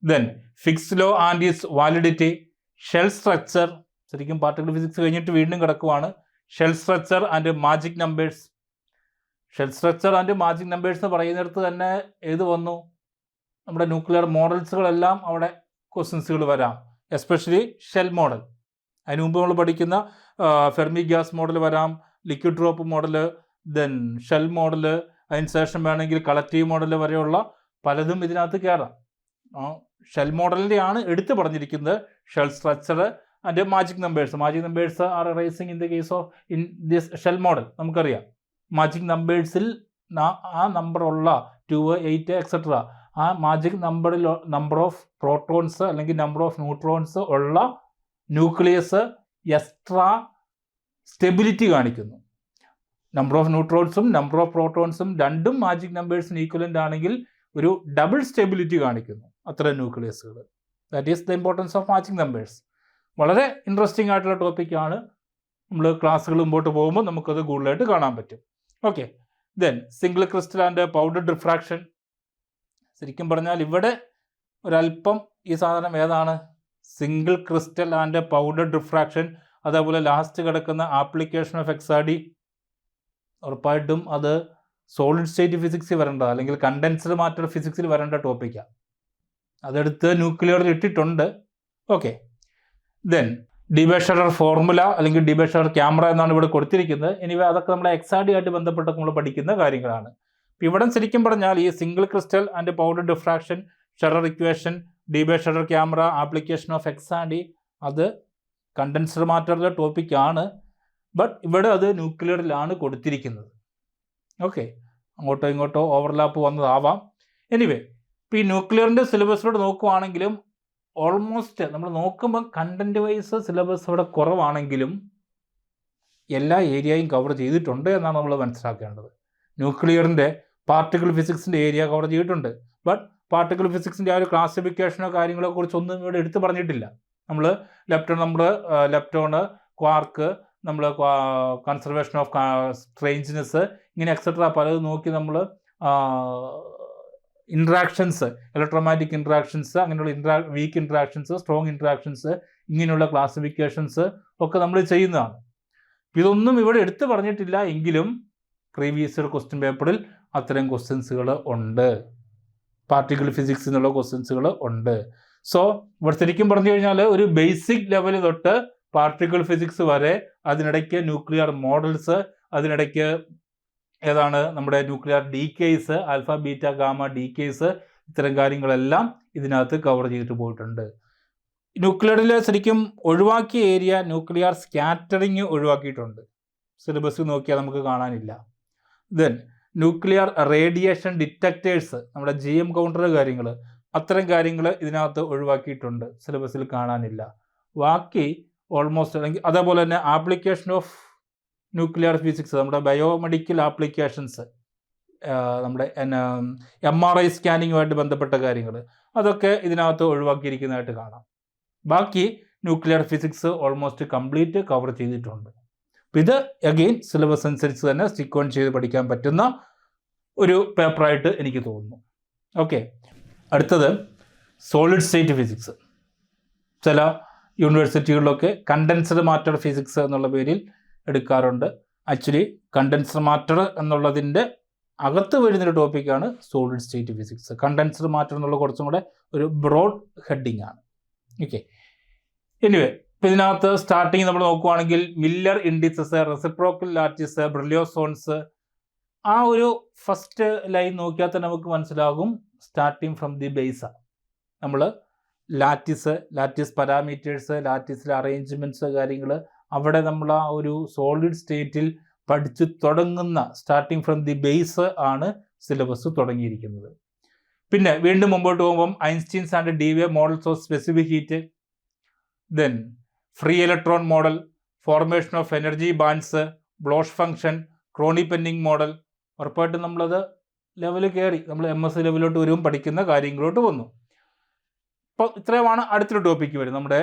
S1: Then Fick's law and its validity, shell structure, ശരിക്കും പാർട്ടിക്കിൾ ഫിസിക്സ് കഴിഞ്ഞിട്ട് വീണ്ടും കിടക്കുവാണ്. Shell structure and magic numbers. Shell structure and magic numbers എന്ന് പറയുന്നിടത്ത് തന്നെ ഏത് വന്നു? നമ്മുടെ ന്യൂക്ലിയർ മോഡൽസുകളെല്ലാം അവിടെ ക്വസ്റ്റ്യൻസുകൾ വരാം, എസ്പെഷ്യലി ഷെൽ മോഡൽ. അതിന് മുമ്പ് നമ്മൾ പഠിക്കുന്ന ഫെർമി ഗ്യാസ് മോഡൽ വരാം, liquid drop model, then shell model, അതിന് ശേഷം വേണമെങ്കിൽ കളക്റ്റീവ് മോഡൽ വരെയുള്ള പലതും ഇതിനകത്ത് കയറാം. ഷെൽ മോഡലിൻ്റെ ആണ് എടുത്തു പറഞ്ഞിരിക്കുന്നത്. Shell structure and magic numbers. Magic numbers are rising in the case of in this shell model. നമുക്കറിയാം മാജിക് നമ്പേഴ്സിൽ ആ നമ്പറുള്ള 2, 8 എക്സെട്ര, ആ മാജിക് നമ്പർ ഓഫ് പ്രോട്ടോൺസ് അല്ലെങ്കിൽ നമ്പർ ഓഫ് ന്യൂട്രോൺസ് ഉള്ള ന്യൂക്ലിയസ് എക്സ്ട്രാ സ്റ്റെബിലിറ്റി കാണിക്കുന്നു. നമ്പർ ഓഫ് ന്യൂട്രോൺസും number of പ്രോട്ടോൺസും രണ്ടും മാജിക് നമ്പേഴ്സിന് ഈക്വലൻ്റ് ആണെങ്കിൽ ഒരു ഡബിൾ സ്റ്റെബിലിറ്റി കാണിക്കുന്നു അത്തരം ന്യൂക്ലിയസുകൾ. That is the importance of magic numbers. വളരെ ഇൻട്രസ്റ്റിംഗ് ആയിട്ടുള്ള ടോപ്പിക്കാണ്. നമ്മൾ ക്ലാസ്സുകൾ മുമ്പോട്ട് പോകുമ്പോൾ നമുക്കത് കൂടുതലായിട്ട് കാണാൻ പറ്റും. Okay, then single crystal and powder diffraction. ശരിക്കും പറഞ്ഞാൽ ഇവിടെ ഒരല്പം ഈ സാധനം ഏതാണ്? Single crystal and powder diffraction. അതേപോലെ ലാസ്റ്റ് കിടക്കുന്ന ആപ്ലിക്കേഷൻ ഓഫ് എക്സാഡി. ഉറപ്പായിട്ടും അത് സോളിഡ് സ്റ്റേറ്റ് ഫിസിക്സിൽ വരേണ്ട അല്ലെങ്കിൽ കണ്ടൻസ്ഡ് മാറ്റർ ഫിസിക്സിൽ വരേണ്ട ടോപ്പിക്കാണ്. അതെടുത്ത് ന്യൂക്ലിയറിൽ ഇട്ടിട്ടുണ്ട്. ഓക്കെ, ദെൻ ഡിബേഷറർ ഫോർമുല അല്ലെങ്കിൽ ഡിബേഷറർ ക്യാമറ എന്നാണ് ഇവിടെ കൊടുത്തിരിക്കുന്നത്. എനിവേ അതൊക്കെ നമ്മുടെ എക്സാഡി ആയിട്ട് ബന്ധപ്പെട്ട് നമ്മൾ പഠിക്കുന്ന കാര്യങ്ങളാണ്. ഇവിടെ ശരിക്കും പറഞ്ഞാൽ ഈ single crystal and powder diffraction, Scherrer equation, Debye Scherrer camera, application of XRD, അത് കണ്ടൻസർ മാറ്ററിലെ ടോപ്പിക്കാണ്, ബട്ട് ഇവിടെ അത് ന്യൂക്ലിയറിലാണ് കൊടുത്തിരിക്കുന്നത്. ഓക്കെ, അങ്ങോട്ടോ ഇങ്ങോട്ടോ ഓവർലാപ്പ് വന്നതാവാം. എനിവേ, ഇപ്പോൾ ഈ ന്യൂക്ലിയറിൻ്റെ സിലബസിലോട്ട് നോക്കുവാണെങ്കിലും ഓൾമോസ്റ്റ് നമ്മൾ നോക്കുമ്പോൾ കണ്ടൻറ്റ് വൈസ് സിലബസ് ഇവിടെ കുറവാണെങ്കിലും എല്ലാ ഏരിയയും കവർ ചെയ്തിട്ടുണ്ട് എന്നാണ് നമ്മൾ മനസ്സിലാക്കേണ്ടത്. ന്യൂക്ലിയറിൻ്റെ പാർട്ടിക്കിൾ ഫിസിക്സിൻ്റെ ഏരിയ കവർ ചെയ്തിട്ടുണ്ട്, ബട്ട് പാർട്ടിക്കിൾ ഫിസിക്സിൻ്റെ ആ ഒരു ക്ലാസിഫിക്കേഷനോ കാര്യങ്ങളെ കുറിച്ചൊന്നും ഇവിടെ എടുത്തു പറഞ്ഞിട്ടില്ല. നമ്മൾ ലെപ്റ്റോണ്, ക്വാർക്ക്, നമ്മൾ കൺസർവേഷൻ ഓഫ് സ്ട്രേഞ്ച്നെസ്, ഇങ്ങനെ എക്സെട്ര പലതും നോക്കി നമ്മൾ ഇൻട്രാക്ഷൻസ്, ഇലക്ട്രോമാഗ്നറ്റിക് ഇൻട്രാക്ഷൻസ്, അങ്ങനെയുള്ള വീക്ക് ഇൻട്രാക്ഷൻസ്, സ്ട്രോങ് ഇൻട്രാക്ഷൻസ്, ഇങ്ങനെയുള്ള ക്ലാസിഫിക്കേഷൻസ് ഒക്കെ നമ്മൾ ചെയ്യുന്നതാണ്. ഇതൊന്നും ഇവിടെ എടുത്തു പറഞ്ഞിട്ടില്ല എങ്കിലും പ്രീവിയസ് ഇയർ ക്വസ്റ്റ്യൻ പേപ്പറിൽ അത്തരം ക്വസ്റ്റ്യൻസുകൾ ഉണ്ട്, പാർട്ടിക്കിൾ ഫിസിക്സ് എന്നുള്ള ക്വസ്റ്റ്യൻസുകൾ ഉണ്ട്. സോ ഇവിടെ ശരിക്കും പറഞ്ഞു കഴിഞ്ഞാൽ ഒരു ബേസിക് ലെവൽ തൊട്ട് പാർട്ടിക്കിൾ ഫിസിക്സ് വരെ, അതിനിടയ്ക്ക് ന്യൂക്ലിയർ മോഡൽസ്, അതിനിടയ്ക്ക് ഏതാണ് നമ്മുടെ nuclear decays, alpha beta gamma decays, ഇത്തരം കാര്യങ്ങളെല്ലാം ഇതിനകത്ത് കവർ ചെയ്തിട്ട് പോയിട്ടുണ്ട്. ന്യൂക്ലിയറിൽ ശരിക്കും ഒഴിവാക്കിയ ഏരിയ ന്യൂക്ലിയർ സ്കാറ്ററിങ് ഒഴിവാക്കിയിട്ടുണ്ട്, സിലബസ് നോക്കിയാൽ നമുക്ക് കാണാനില്ല. ദെൻ ന്യൂക്ലിയർ റേഡിയേഷൻ ഡിറ്റക്റ്റേഴ്സ്, നമ്മുടെ GM കൗണ്ടർ കാര്യങ്ങൾ, അത്തരം കാര്യങ്ങൾ ഇതിനകത്ത് ഒഴിവാക്കിയിട്ടുണ്ട്, സിലബസിൽ കാണാനില്ല. ബാക്കി ഓൾമോസ്റ്റ്, അല്ലെങ്കിൽ അതേപോലെ തന്നെ ആപ്ലിക്കേഷൻ ഓഫ് ന്യൂക്ലിയർ ഫിസിക്സ്, നമ്മുടെ ബയോമെഡിക്കൽ ആപ്ലിക്കേഷൻസ്, നമ്മുടെ MRI സ്കാനിങ്ങുമായിട്ട് ബന്ധപ്പെട്ട കാര്യങ്ങൾ, അതൊക്കെ ഇതിനകത്ത് ഒഴിവാക്കിയിരിക്കുന്നതായിട്ട് കാണാം. ബാക്കി nuclear physics almost complete cover ചെയ്തിട്ടുണ്ട്. അപ്പോൾ ഇത് അഗെയിൻ സിലബസ് അനുസരിച്ച് തന്നെ സ്റ്റിക്ക് ഓൺ ചെയ്ത് പഠിക്കാൻ പറ്റുന്ന ഒരു പേപ്പറായിട്ട് എനിക്ക് തോന്നുന്നു. ഓക്കെ, അടുത്തത് സോളിഡ് സ്റ്റേറ്റ് ഫിസിക്സ്. ചില യൂണിവേഴ്സിറ്റികളിലൊക്കെ കണ്ടൻസർ മാറ്റർ ഫിസിക്സ് എന്നുള്ള പേരിൽ എടുക്കാറുണ്ട്. ആക്ച്വലി കണ്ടൻസർ മാറ്റർ എന്നുള്ളതിൻ്റെ അകത്ത് വരുന്നൊരു ടോപ്പിക്കാണ് solid state physics. Condenser matter എന്നുള്ള കുറച്ചും കൂടെ ഒരു ബ്രോഡ് ഹെഡിങ് ആണ്. ഓക്കെ, എനിവേ, ഇപ്പം ഇതിനകത്ത് സ്റ്റാർട്ടിങ് നമ്മൾ നോക്കുവാണെങ്കിൽ മില്ലർ ഇൻഡിസസ്, റെസിപ്രോക്കൽ ലാറ്റിസ്, ബ്രില്യോസോൺസ്, ആ ഒരു ഫസ്റ്റ് ലൈൻ നോക്കിയാൽ തന്നെ നമുക്ക് മനസ്സിലാകും സ്റ്റാർട്ടിങ് ഫ്രം ദി ബേസ. നമ്മൾ ലാറ്റിസ് പാരാമീറ്റേഴ്സ്, ലാറ്റിസിലെ അറേഞ്ച്മെൻറ്റ്സ് കാര്യങ്ങൾ, അവിടെ നമ്മൾ ആ ഒരു സോളിഡ് സ്റ്റേറ്റിൽ പഠിച്ചു തുടങ്ങുന്ന സ്റ്റാർട്ടിങ് ഫ്രം ദി ബേസ് ആണ് സിലബസ് തുടങ്ങിയിരിക്കുന്നത്. പിന്നെ വീണ്ടും മുമ്പോട്ട് പോകുമ്പം Einstein's and Debye models of specific heat, then free electron model, formation of energy bands, Bloch function, Kronig Penney model. ഉറപ്പായിട്ടും നമ്മളത് ലെവൽ കയറി, നമ്മൾ MS ലെവലിലോട്ട് വരും, പഠിക്കുന്ന കാര്യങ്ങളോട്ട് വന്നു. അപ്പോൾ ഇത്രയുമാണ് അടുത്തൊരു ടോപ്പിക്ക് വരും, നമ്മുടെ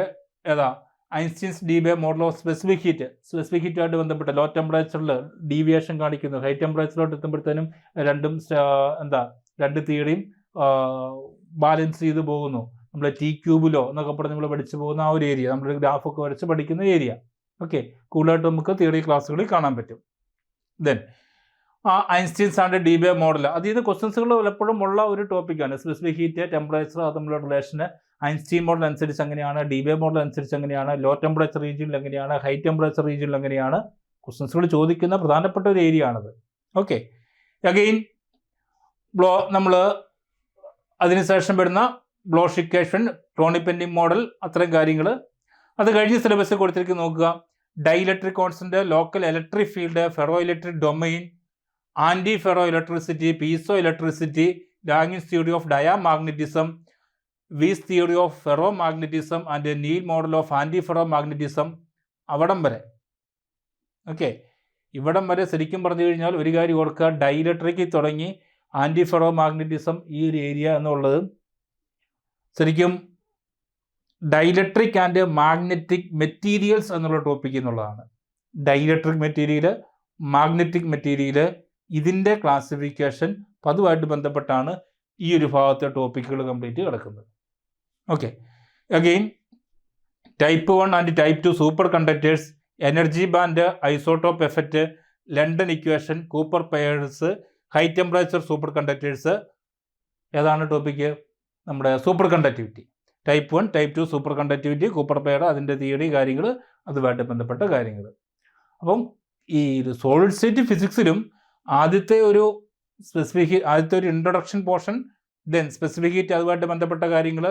S1: ഐൻസ്റ്റീൻസ് ഡി-വേ മോഡൽ ഓഫ് സ്പെസിഫിക് ഹീറ്റുമായിട്ട് ബന്ധപ്പെട്ട് ലോ ടെമ്പറേച്ചറിൽ ഡീവിയേഷൻ കാണിക്കുന്നു. ഹൈ ടെമ്പറേച്ചറിലോട്ട് എത്തുമ്പോഴത്തേനും രണ്ട് തിയറിയും ബാലൻസ് ചെയ്ത് പോകുന്നു. നമ്മൾ T³ എന്നൊക്കെ പറഞ്ഞ് നമ്മൾ പഠിച്ചു പോകുന്ന ആ ഒരു ഏരിയ, നമ്മുടെ ഗ്രാഫൊക്കെ വരച്ച് പഠിക്കുന്ന ഏരിയ. ഓക്കെ, കൂടുതലായിട്ട് നമുക്ക് തിയറി ക്ലാസ്സുകളിൽ കാണാൻ പറ്റും. ദെൻ ഐൻസ്റ്റീൻസ് ആൻഡ് ഡി-വേ മോഡൽ, അതിൽ നിന്ന് ക്വസ്റ്റ്യൻസുകൾ പലപ്പോഴും ഉള്ള ഒരു ടോപ്പിക്കാണ്. സ്പെസിഫിക് ഹീറ്റ്, ടെമ്പറേച്ചർ, അത് തമ്മിലുള്ള റിലേഷന്, ഐൻസ്റ്റീൻ മോഡൽ അനുസരിച്ച് എങ്ങനെയാണ്, ഡി-വേ മോഡൽ അനുസരിച്ച് എങ്ങനെയാണ്, ലോ ടെമ്പറേച്ചർ റീജിയനിൽ എങ്ങനെയാണ്, ഹൈ ടെമ്പറേച്ചർ റീജിയനിൽ എങ്ങനെയാണ്, ക്വസ്റ്റ്യൻസുകൾ ചോദിക്കുന്ന പ്രധാനപ്പെട്ട ഒരു ഏരിയ ആണത്. ഓക്കെ, അഗെയിൻ നമ്മൾ അതിനുശേഷം വരുന്ന Bloch equation, Kronig Penney model, അത്തരം കാര്യങ്ങൾ. അത് കഴിഞ്ഞ് സിലബസ് കൊടുത്തിരിക്കുന്നത് നോക്കുക. Dielectric constant, local electric field, ferroelectric domain, antiferroelectricity, piezoelectricity, Langevin's theory of diamagnetism, Weiss theory of ferromagnetism and Neel model of antiferromagnetism. അവിടം വരെ okay, ഇവിടം വരെ ശരിക്കും പറഞ്ഞു കഴിഞ്ഞാൽ ഒരു കാര്യം ഓർക്കുക, ഡൈഇലക്ട്രിക്കിൽ തുടങ്ങി ആൻറ്റി ഫെറോ മാഗ്നറ്റിസം ഈ ഒരു ഏരിയ എന്നുള്ളത് ശരിക്കും ഡൈഇലക്ട്രിക് ആൻഡ് മാഗ്നറ്റിക് മെറ്റീരിയൽസ് എന്നുള്ള ടോപ്പിക് എന്നുള്ളതാണ്. ഡൈഇലക്ട്രിക് മെറ്റീരിയൽ, മാഗ്നറ്റിക് മെറ്റീരിയൽ, ഇതിൻ്റെ ക്ലാസിഫിക്കേഷൻ, അതുമായിട്ട് ബന്ധപ്പെട്ടാണ് ഈ ഒരു ഭാഗത്തെ ടോപ്പിക്കുകൾ കംപ്ലീറ്റ് കിടക്കുന്നത്. Okay, again type 1 and type 2 super conductors, energy band, isotope effect, London equation, Cooper pairs, high temperature super conductors. ഏതാണ് ടോപ്പിക്ക്? നമ്മുടെ super conductivity. Type 1, type 2 super conductivity, Cooper pair, അതിൻ്റെ തിയറി കാര്യങ്ങൾ, അതുമായിട്ട് ബന്ധപ്പെട്ട കാര്യങ്ങൾ. അപ്പം ഈ സോളിഡ് സ്റ്റേറ്റ് ഫിസിക്സിലും ആദ്യത്തെ ഒരു introduction portion, then specific heat, അതുമായിട്ട് ബന്ധപ്പെട്ട കാര്യങ്ങൾ,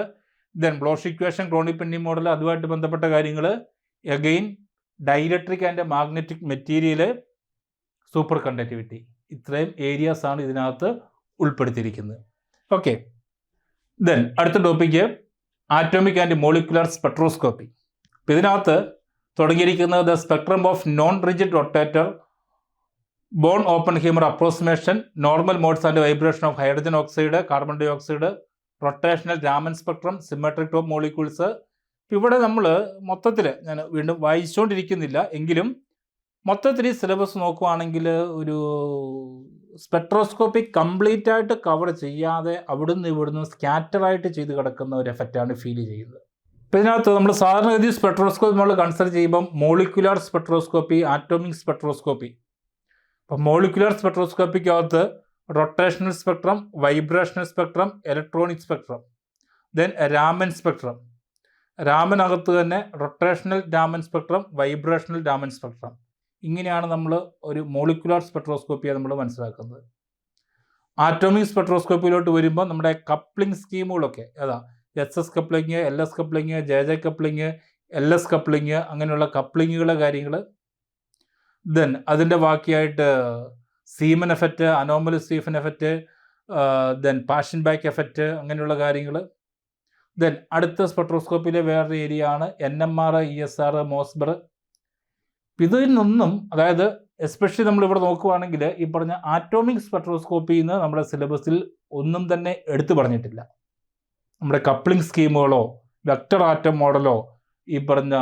S1: then Bloch equation, Kronig Penney model, അതുമായിട്ട് ബന്ധപ്പെട്ട കാര്യങ്ങൾ, again dielectric and magnetic material, superconductivity. ഇത്രയും ഏരിയാസാണ് ഇതിനകത്ത് ഉൾപ്പെടുത്തിയിരിക്കുന്നത്. ഓക്കെ, ദെൻ അടുത്ത topic atomic and molecular spectroscopy. അപ്പം ഇതിനകത്ത് തുടങ്ങിയിരിക്കുന്നത് the spectrum of non rigid rotator, Born Oppenheimer approximation, normal modes and vibration of hydrogen oxide, carbon dioxide, rotational Raman spectrum, symmetric top molecules. ഇവിടെ നമ്മൾ മൊത്തത്തിൽ ഞാൻ വീണ്ടും വായിച്ചുകൊണ്ടിരിക്കുന്നില്ല, എങ്കിലും മൊത്തത്തിൽ ഈ സിലബസ് നോക്കുവാണെങ്കിൽ ഒരു സ്പെക്ട്രോസ്കോപ്പി കംപ്ലീറ്റ് ആയിട്ട് കവർ ചെയ്യാതെ അവിടുന്ന് ഇവിടുന്ന് സ്കാറ്ററായിട്ട് ചെയ്ത് കിടക്കുന്ന ഒരു എഫക്റ്റാണ് ഫീൽ ചെയ്യുന്നത്. അപ്പോൾ ഇതിനകത്ത് നമ്മൾ സാധാരണഗതി സ്പെക്ട്രോസ്കോപ്പി നമ്മൾ കൺസിഡർ ചെയ്യുമ്പം മോളിക്കുലാർ സ്പെക്ട്രോസ്കോപ്പി, ആറ്റോമിക് സ്പെക്ട്രോസ്കോപ്പി. അപ്പം മോളിക്കുലാർ സ്പെക്ട്രോസ്കോപ്പിക്കകത്ത് rotational spectrum, vibrational spectrum, electronic spectrum, then Raman spectrum. രാമനകത്ത് തന്നെ rotational Raman spectrum, vibrational Raman spectrum. ഇങ്ങനെയാണ് നമ്മൾ ഒരു മോളിക്കുലാർ സ്പെക്ട്രോസ്കോപ്പിയെ നമ്മൾ മനസ്സിലാക്കുന്നത്. ആറ്റോമിക് സ്പെക്ട്രോസ്കോപ്പിയിലോട്ട് വരുമ്പോൾ നമ്മുടെ കപ്ലിംഗ് സ്കീമുകളൊക്കെ ഏതാ, SS coupling, LS coupling, JJ coupling, LS coupling, അങ്ങനെയുള്ള കപ്ലിങ്ങുകളെ കാര്യങ്ങൾ. ദെൻ അതിൻ്റെ ബാക്കിയായിട്ട് Zeeman effect, anomalous Stephen effect, then Paschen Back effect, അങ്ങനെയുള്ള കാര്യങ്ങൾ. ദെൻ അടുത്ത സ്പെക്ട്രോസ്കോപ്പിയിലെ വേറൊരു ഏരിയ ആണ് NMR, ESR, മോസ്ബർ. ഇതിൽ നിന്നും, അതായത് എസ്പെഷ്യലി നമ്മളിവിടെ നോക്കുവാണെങ്കിൽ ഈ പറഞ്ഞ ആറ്റോമിക് സ്പെക്ട്രോസ്കോപ്പിയിൽ നിന്ന് നമ്മുടെ സിലബസിൽ ഒന്നും തന്നെ എടുത്തു പറഞ്ഞിട്ടില്ല. നമ്മുടെ കപ്ലിംഗ് സ്കീമുകളോ, വെക്ടർ ആറ്റം മോഡലോ, ഈ പറഞ്ഞ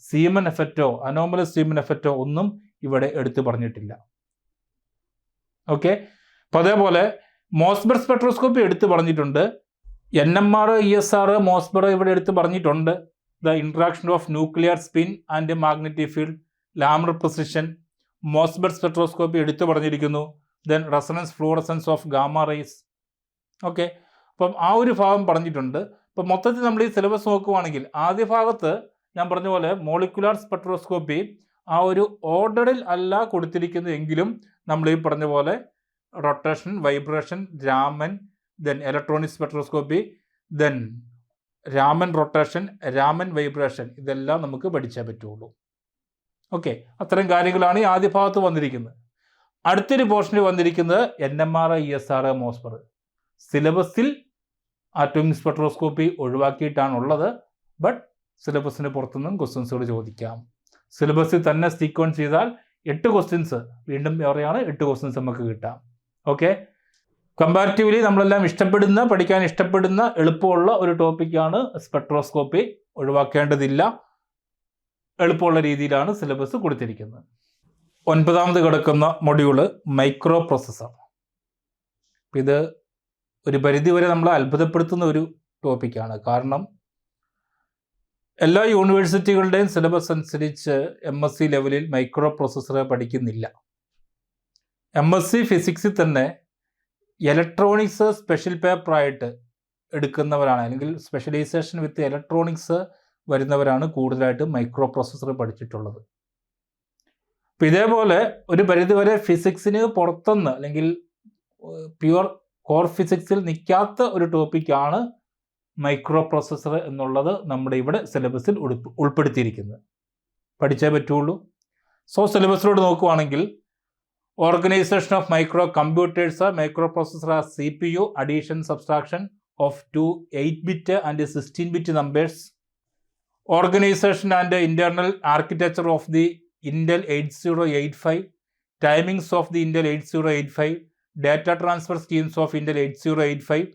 S1: സീമൻ എഫക്റ്റോ, അനോമലസ് സീമൻ എഫക്റ്റോ ഒന്നും ഇവിടെ എടുത്തു പറഞ്ഞിട്ടില്ല. ഓക്കെ, അപ്പോൾ അതേപോലെ മോസ്ബർ സ്പെക്ട്രോസ്കോപ്പി എടുത്തു പറഞ്ഞിട്ടുണ്ട്. NMR, ESR, മോസ്ബർ ഇവിടെ എടുത്ത് പറഞ്ഞിട്ടുണ്ട്. The interaction of nuclear spin and magnetic field, Larmor precession, Mossbauer spectroscopy എടുത്തു പറഞ്ഞിരിക്കുന്നു. Then resonance fluorescence of gamma rays. Okay, അപ്പം ആ ഒരു ഭാഗം പറഞ്ഞിട്ടുണ്ട്. അപ്പം മൊത്തത്തിൽ നമ്മൾ ഈ സിലബസ് നോക്കുവാണെങ്കിൽ ആദ്യ ഭാഗത്ത് ഞാൻ പറഞ്ഞ പോലെ മോളിക്കുലാർ സ്പെക്ട്രോസ്കോപ്പി ആ ഒരു ഓർഡറിൽ അല്ല കൊടുത്തിരിക്കുന്നത്, എങ്കിലും നമ്മൾ ഈ പറഞ്ഞ പോലെ rotation, vibration, Raman, then electronic spectroscopy, then Raman rotation, Raman vibration, ഇതെല്ലാം നമുക്ക് പഠിച്ചേ പറ്റുള്ളൂ. ഓക്കെ, അത്തരം കാര്യങ്ങളാണ് ഈ ആദ്യ ഭാഗത്ത് വന്നിരിക്കുന്നത്. അടുത്തൊരു പോർഷനിൽ വന്നിരിക്കുന്നത് NMR, ESR, മോസ്ബർ. സിലബസിൽ ആറ്റോമിക് സ്പെക്ട്രോസ്കോപ്പി ഒഴിവാക്കിയിട്ടാണുള്ളത്. ബട്ട് സിലബസിന് പുറത്തുനിന്നും ക്വസ്റ്റ്യൻസുകൾ ചോദിക്കാം. സിലബസിൽ തന്നെ സ്റ്റിക്ക് ഓൺ ചെയ്താൽ 8 ക്വസ്റ്റ്യൻസ്, വീണ്ടും പറയുകയാണ് 8 ക്വസ്റ്റ്യൻസ് നമുക്ക് കിട്ടാം. ഓക്കെ, കമ്പാരിറ്റീവ്ലി നമ്മളെല്ലാം പഠിക്കാൻ ഇഷ്ടപ്പെടുന്ന എളുപ്പമുള്ള ഒരു ടോപ്പിക്കാണ് സ്പെക്ട്രോസ്കോപ്പി. ഒഴിവാക്കേണ്ടതില്ല, എളുപ്പമുള്ള രീതിയിലാണ് സിലബസ് കൊടുത്തിരിക്കുന്നത്. 9ാമത് കിടക്കുന്ന മൊഡ്യൂള് മൈക്രോ പ്രോസസ്സർ. ഇത് ഒരു പരിധിവരെ നമ്മളെ അത്ഭുതപ്പെടുത്തുന്ന ഒരു ടോപ്പിക്കാണ്. കാരണം എല്ലാ യൂണിവേഴ്സിറ്റികളുടെയും സിലബസ് അനുസരിച്ച് MSc ലെവലിൽ മൈക്രോ പ്രോസസ്സർ പഠിക്കുന്നില്ല. MSc ഫിസിക്സിൽ തന്നെ ഇലക്ട്രോണിക്സ് സ്പെഷ്യൽ പേപ്പറായിട്ട് എടുക്കുന്നവരാണ്, അല്ലെങ്കിൽ സ്പെഷ്യലൈസേഷൻ വിത്ത് ഇലക്ട്രോണിക്സ് വരുന്നവരാണ് കൂടുതലായിട്ട് മൈക്രോ പ്രോസസ്സർ പഠിച്ചിട്ടുള്ളത്. അപ്പം ഇതേപോലെ ഒരു പരിധിവരെ ഫിസിക്സിന് പുറത്തുനിന്ന്, അല്ലെങ്കിൽ പ്യുവർ കോർ ഫിസിക്സിൽ നിൽക്കാത്ത ഒരു ടോപ്പിക്കാണ് മൈക്രോ പ്രോസസ്സർ എന്നുള്ളത് നമ്മുടെ ഇവിടെ സിലബസിൽ ഉൾപ്പെടുത്തിയിരിക്കുന്നത്. പഠിച്ചേ പറ്റുള്ളൂ. സോ സിലബസിലോട്ട് നോക്കുവാണെങ്കിൽ organization of microcomputers, microprocessor are CPU, addition, subtraction of 2 8-bit and 16-bit numbers, organization and internal architecture of the Intel 8085, timings of the Intel 8085, data transfer schemes of Intel 8085,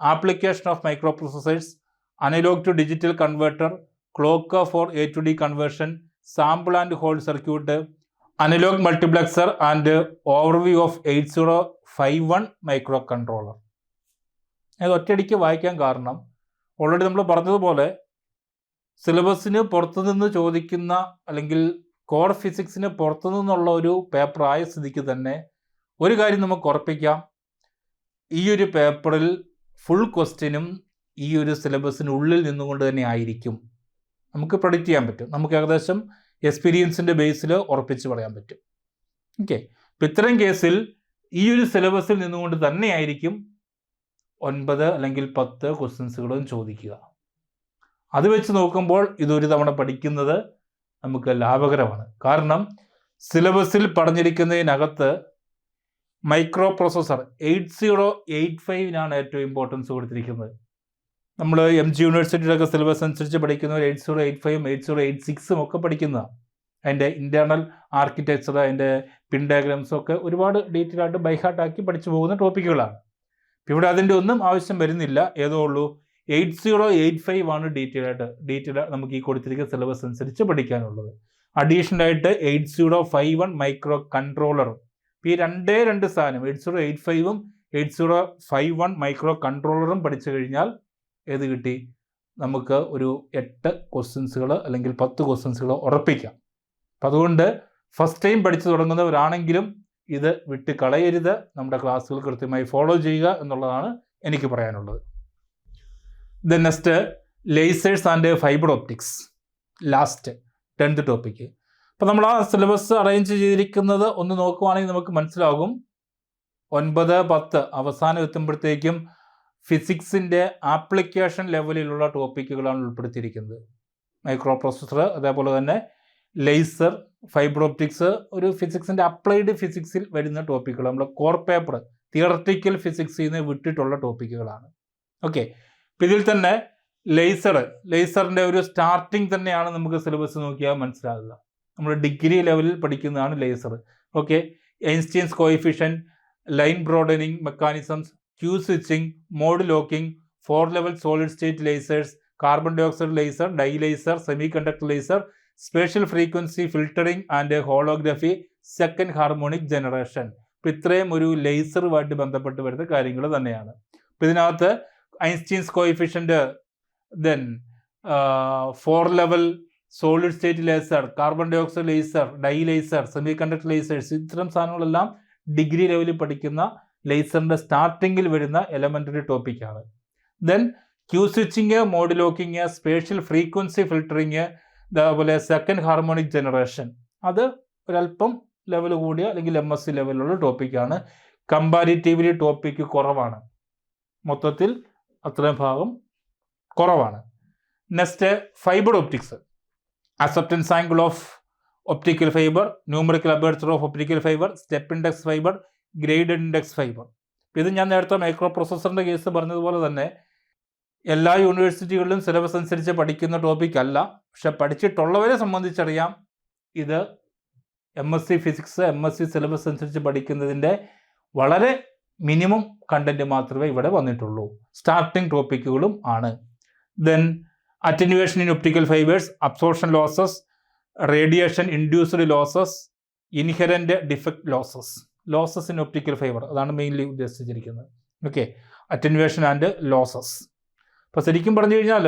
S1: application of microprocessors, analog to digital converter, clock for A to D conversion, sample and hold circuit, analog multiplexer, and overview of 8051 microcontroller. ഇത് ഒറ്റയടിക്ക് വായിക്കാൻ കാരണം already നമ്മൾ പറഞ്ഞതുപോലെ സിലബസിന് പുറത്തുനിന്ന് ചോദിക്കുന്ന, അല്ലെങ്കിൽ core ഫിസിക്സിന് പുറത്തുനിന്നുള്ള ഒരു പേപ്പർ ആയ സ്ഥിതിക്ക് തന്നെ ഒരു കാര്യം നമുക്ക് ഉറപ്പിക്കാം, ഈ ഒരു പേപ്പറിൽ ഫുൾ ക്വസ്റ്റ്യനും ഈ ഒരു സിലബസിനുള്ളിൽ നിന്നുകൊണ്ട് തന്നെ ആയിരിക്കും. നമുക്ക് പ്രഡിക്റ്റ് ചെയ്യാൻ പറ്റും, നമുക്ക് ഏകദേശം എക്സ്പീരിയൻസിൻ്റെ ബേസിൽ ഉറപ്പിച്ച് പറയാൻ പറ്റും. ഓക്കെ, അപ്പം ഇത്തരം കേസിൽ ഈ ഒരു സിലബസിൽ നിന്നുകൊണ്ട് തന്നെയായിരിക്കും 9 അല്ലെങ്കിൽ 10 ക്വസ്റ്റ്യൻസുകളും ചോദിക്കുക. അത് വെച്ച് നോക്കുമ്പോൾ ഇതൊരു തവണ പഠിക്കുന്നത് നമുക്ക് ലാഭകരമാണ്. കാരണം സിലബസിൽ പറഞ്ഞിരിക്കുന്നതിനകത്ത് മൈക്രോ പ്രോസസ്സർ 8085 ഏറ്റവും ഇമ്പോർട്ടൻസ് കൊടുത്തിരിക്കുന്നത്. നമ്മൾ MG യൂണിവേഴ്സിറ്റിയിലൊക്കെ സിലബസ് അനുസരിച്ച് പഠിക്കുന്നവർ 8085 8086 ഒക്കെ പഠിക്കുന്നതാണ്. അതിൻ്റെ ഇൻറ്റേർണൽ ആർക്കിടെക്ചർ, അതിൻ്റെ പിൻ ഡയഗ്രാംസും ഒക്കെ ഒരുപാട് ഡീറ്റെയിൽ ആയിട്ട് ബൈഹാർട്ടാക്കി പഠിച്ചു പോകുന്ന ടോപ്പിക്കുകളാണ്. ഇവിടെ അതിൻ്റെ ഒന്നും ആവശ്യം വരുന്നില്ല. ഏതോ ഉള്ളൂ 8085 ഡീറ്റെയിൽ നമുക്ക് ഈ കൊടുത്തിരിക്കുന്ന സിലബസ് അനുസരിച്ച് പഠിക്കാനുള്ളത്. അഡീഷണൽ ആയിട്ട് 8051 മൈക്രോ കൺട്രോളറും. ഈ രണ്ട് സാധനം 8085 8051 മൈക്രോ കൺട്രോളറും പഠിച്ചു കഴിഞ്ഞാൽ ഏത് കിട്ടി? നമുക്ക് ഒരു 8 ക്വസ്റ്റ്യൻസുകൾ അല്ലെങ്കിൽ 10 ക്വസ്റ്റ്യൻസുകൾ ഉറപ്പിക്കാം. അപ്പം അതുകൊണ്ട് ഫസ്റ്റ് ടൈം പഠിച്ചു തുടങ്ങുന്നവരാണെങ്കിലും ഇത് വിട്ട് കളയരുത്. നമ്മുടെ ക്ലാസ്സുകൾ കൃത്യമായി ഫോളോ ചെയ്യുക എന്നുള്ളതാണ് എനിക്ക് പറയാനുള്ളത്. Then next ലേസേഴ്സ് and fibre optics, last 10th topic. അപ്പോൾ നമ്മൾ ആ സിലബസ് അറേഞ്ച് ചെയ്തിരിക്കുന്നത് ഒന്ന് നോക്കുവാണെങ്കിൽ നമുക്ക് മനസ്സിലാകും. 9, 10 അവസാനം എത്തുമ്പോഴത്തേക്കും ഫിസിക്സിൻ്റെ ആപ്ലിക്കേഷൻ ലെവലിലുള്ള ടോപ്പിക്കുകളാണ് ഉൾപ്പെടുത്തിയിരിക്കുന്നത്. മൈക്രോ പ്രോസസ്സർ, അതേപോലെ തന്നെ ലേസർ, ഫൈബർ ഒപ്റ്റിക്സ് ഒരു ഫിസിക്സിൻ്റെ അപ്ലൈഡ് ഫിസിക്സിൽ വരുന്ന ടോപ്പിക്കുകൾ. നമ്മൾ കോർ പേപ്പർ തിയററ്റിക്കൽ ഫിസിക്സിൽ നിന്ന് വിട്ടിട്ടുള്ള ടോപ്പിക്കുകളാണ്. ഓക്കെ, ഇപ്പം ഇതിൽ തന്നെ ലേസറിൻ്റെ ഒരു സ്റ്റാർട്ടിങ് തന്നെയാണ് നമുക്ക് സിലബസ് നോക്കിയാൽ മനസ്സിലാകുക. നമ്മൾ ഡിഗ്രി ലെവലിൽ പഠിക്കുന്നതാണ് laser. Okay, Einstein's coefficient, line broadening mechanisms, Q switching, mode locking, 4 level solid state lasers, carbon dioxide laser, dye laser, semiconductor laser, spatial frequency filtering and holography, second harmonic generation. ഇപ്പം ഇത്രയും ഒരു ലേസറുമായിട്ട് ബന്ധപ്പെട്ട് വരുന്ന കാര്യങ്ങൾ തന്നെയാണ്. അപ്പം ഇതിനകത്ത് Einstein's coefficient, then 4 level solid state laser, carbon dioxide laser, dye laser, semiconductor lasers, ഇത്തരം സാധനങ്ങളെല്ലാം ഡിഗ്രി ലെവലിൽ പഠിക്കുന്ന ലേസറിൻ്റെ സ്റ്റാർട്ടിങ്ങിൽ വരുന്ന എലമെൻ്ററി ടോപ്പിക്കാണ്. Then Q switching, mode locking, spatial frequency filtering, അതേപോലെ സെക്കൻഡ് ഹാർമോണിക് ജനറേഷൻ, അത് ഒരല്പം ലെവൽ കൂടിയ അല്ലെങ്കിൽ MSc ലെവലിലുള്ള ടോപ്പിക്കാണ്. കമ്പാരിറ്റീവ്ലി ടോപ്പിക്ക് കുറവാണ്, മൊത്തത്തിൽ അത്രയും ഭാഗം കുറവാണ്. Next fibre optics, acceptance angle of optical fibre, numerical aperture of optical fibre, step index fibre, graded index fibre. ഇത് ഞാൻ നേരത്തെ മൈക്രോ പ്രോസസ്സറിൻ്റെ കേസ് പറഞ്ഞതുപോലെ തന്നെ എല്ലാ യൂണിവേഴ്സിറ്റികളിലും സിലബസ് അനുസരിച്ച് പഠിക്കുന്ന ടോപ്പിക് അല്ല. പക്ഷെ പഠിച്ചിട്ടുള്ളവരെ സംബന്ധിച്ചറിയാം ഇത് MSc ഫിസിക്സ് MSc സിലബസ് അനുസരിച്ച് പഠിക്കുന്നതിൻ്റെ വളരെ മിനിമം കണ്ടന്റ് മാത്രമേ ഇവിടെ വന്നിട്ടുള്ളൂ. സ്റ്റാർട്ടിംഗ് ടോപ്പിക്കുകളും ആണ്. Then attenuation in optical fibres, absorption losses, radiation induced losses, inherent defect losses in optical fibre, അതാണ് മെയിൻലി ഉദ്ദേശിച്ചിരിക്കുന്നത്. Okay, attenuation and losses. അപ്പോൾ ശരിക്കും പറഞ്ഞു കഴിഞ്ഞാൽ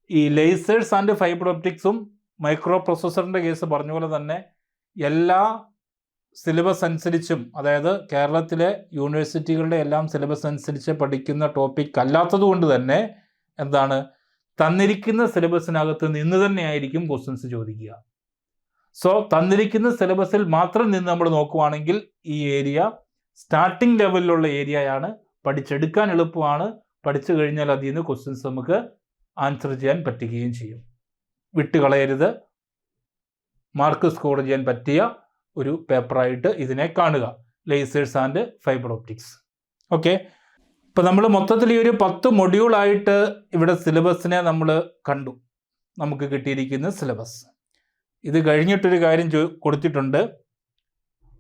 S1: ഈ ലേസേഴ്സ് ആൻഡ് ഫൈബർ ഒപ്റ്റിക്സും മൈക്രോ പ്രോസസ്സറിൻ്റെ കേസ് പറഞ്ഞ പോലെ തന്നെ എല്ലാ സിലബസ് അനുസരിച്ചും, അതായത് കേരളത്തിലെ യൂണിവേഴ്സിറ്റികളുടെ എല്ലാം സിലബസ് അനുസരിച്ച് പഠിക്കുന്ന ടോപ്പിക് അല്ലാത്തത് കൊണ്ട് തന്നെ എന്താണ്, തന്നിരിക്കുന്ന സിലബസിനകത്ത് നിന്ന് തന്നെയായിരിക്കും ക്വസ്റ്റ്യൻസ് ചോദിക്കുക. സോ തന്നിരിക്കുന്ന സിലബസിൽ മാത്രം നിന്ന് നമ്മൾ നോക്കുവാണെങ്കിൽ ഈ ഏരിയ സ്റ്റാർട്ടിംഗ് ലെവലിലുള്ള ഏരിയയാണ്, പഠിച്ചെടുക്കാൻ എളുപ്പമാണ്. പഠിച്ചു കഴിഞ്ഞാൽ അതിൽ നിന്ന് ക്വസ്റ്റ്യൻസ് നമുക്ക് ആൻസർ ചെയ്യാൻ പറ്റുകയും ചെയ്യും. വിട്ടുകളയരുത്, മാർക്ക് സ്കോർ ചെയ്യാൻ പറ്റിയ ഒരു പേപ്പറായിട്ട് ഇതിനെ കാണുക, ലേസേഴ്സ് ആൻഡ് ഫൈബർ ഒപ്റ്റിക്സ്. ഓക്കെ, ഇപ്പോൾ നമ്മൾ മൊത്തത്തിൽ ഈ ഒരു 10 മൊഡ്യൂളായിട്ട് ഇവിടെ സിലബസിനെ നമ്മൾ കണ്ടു. നമുക്ക് കിട്ടിയിരിക്കുന്ന സിലബസ് ഇത് കഴിഞ്ഞിട്ടൊരു കാര്യം കൊടുത്തിട്ടുണ്ട്,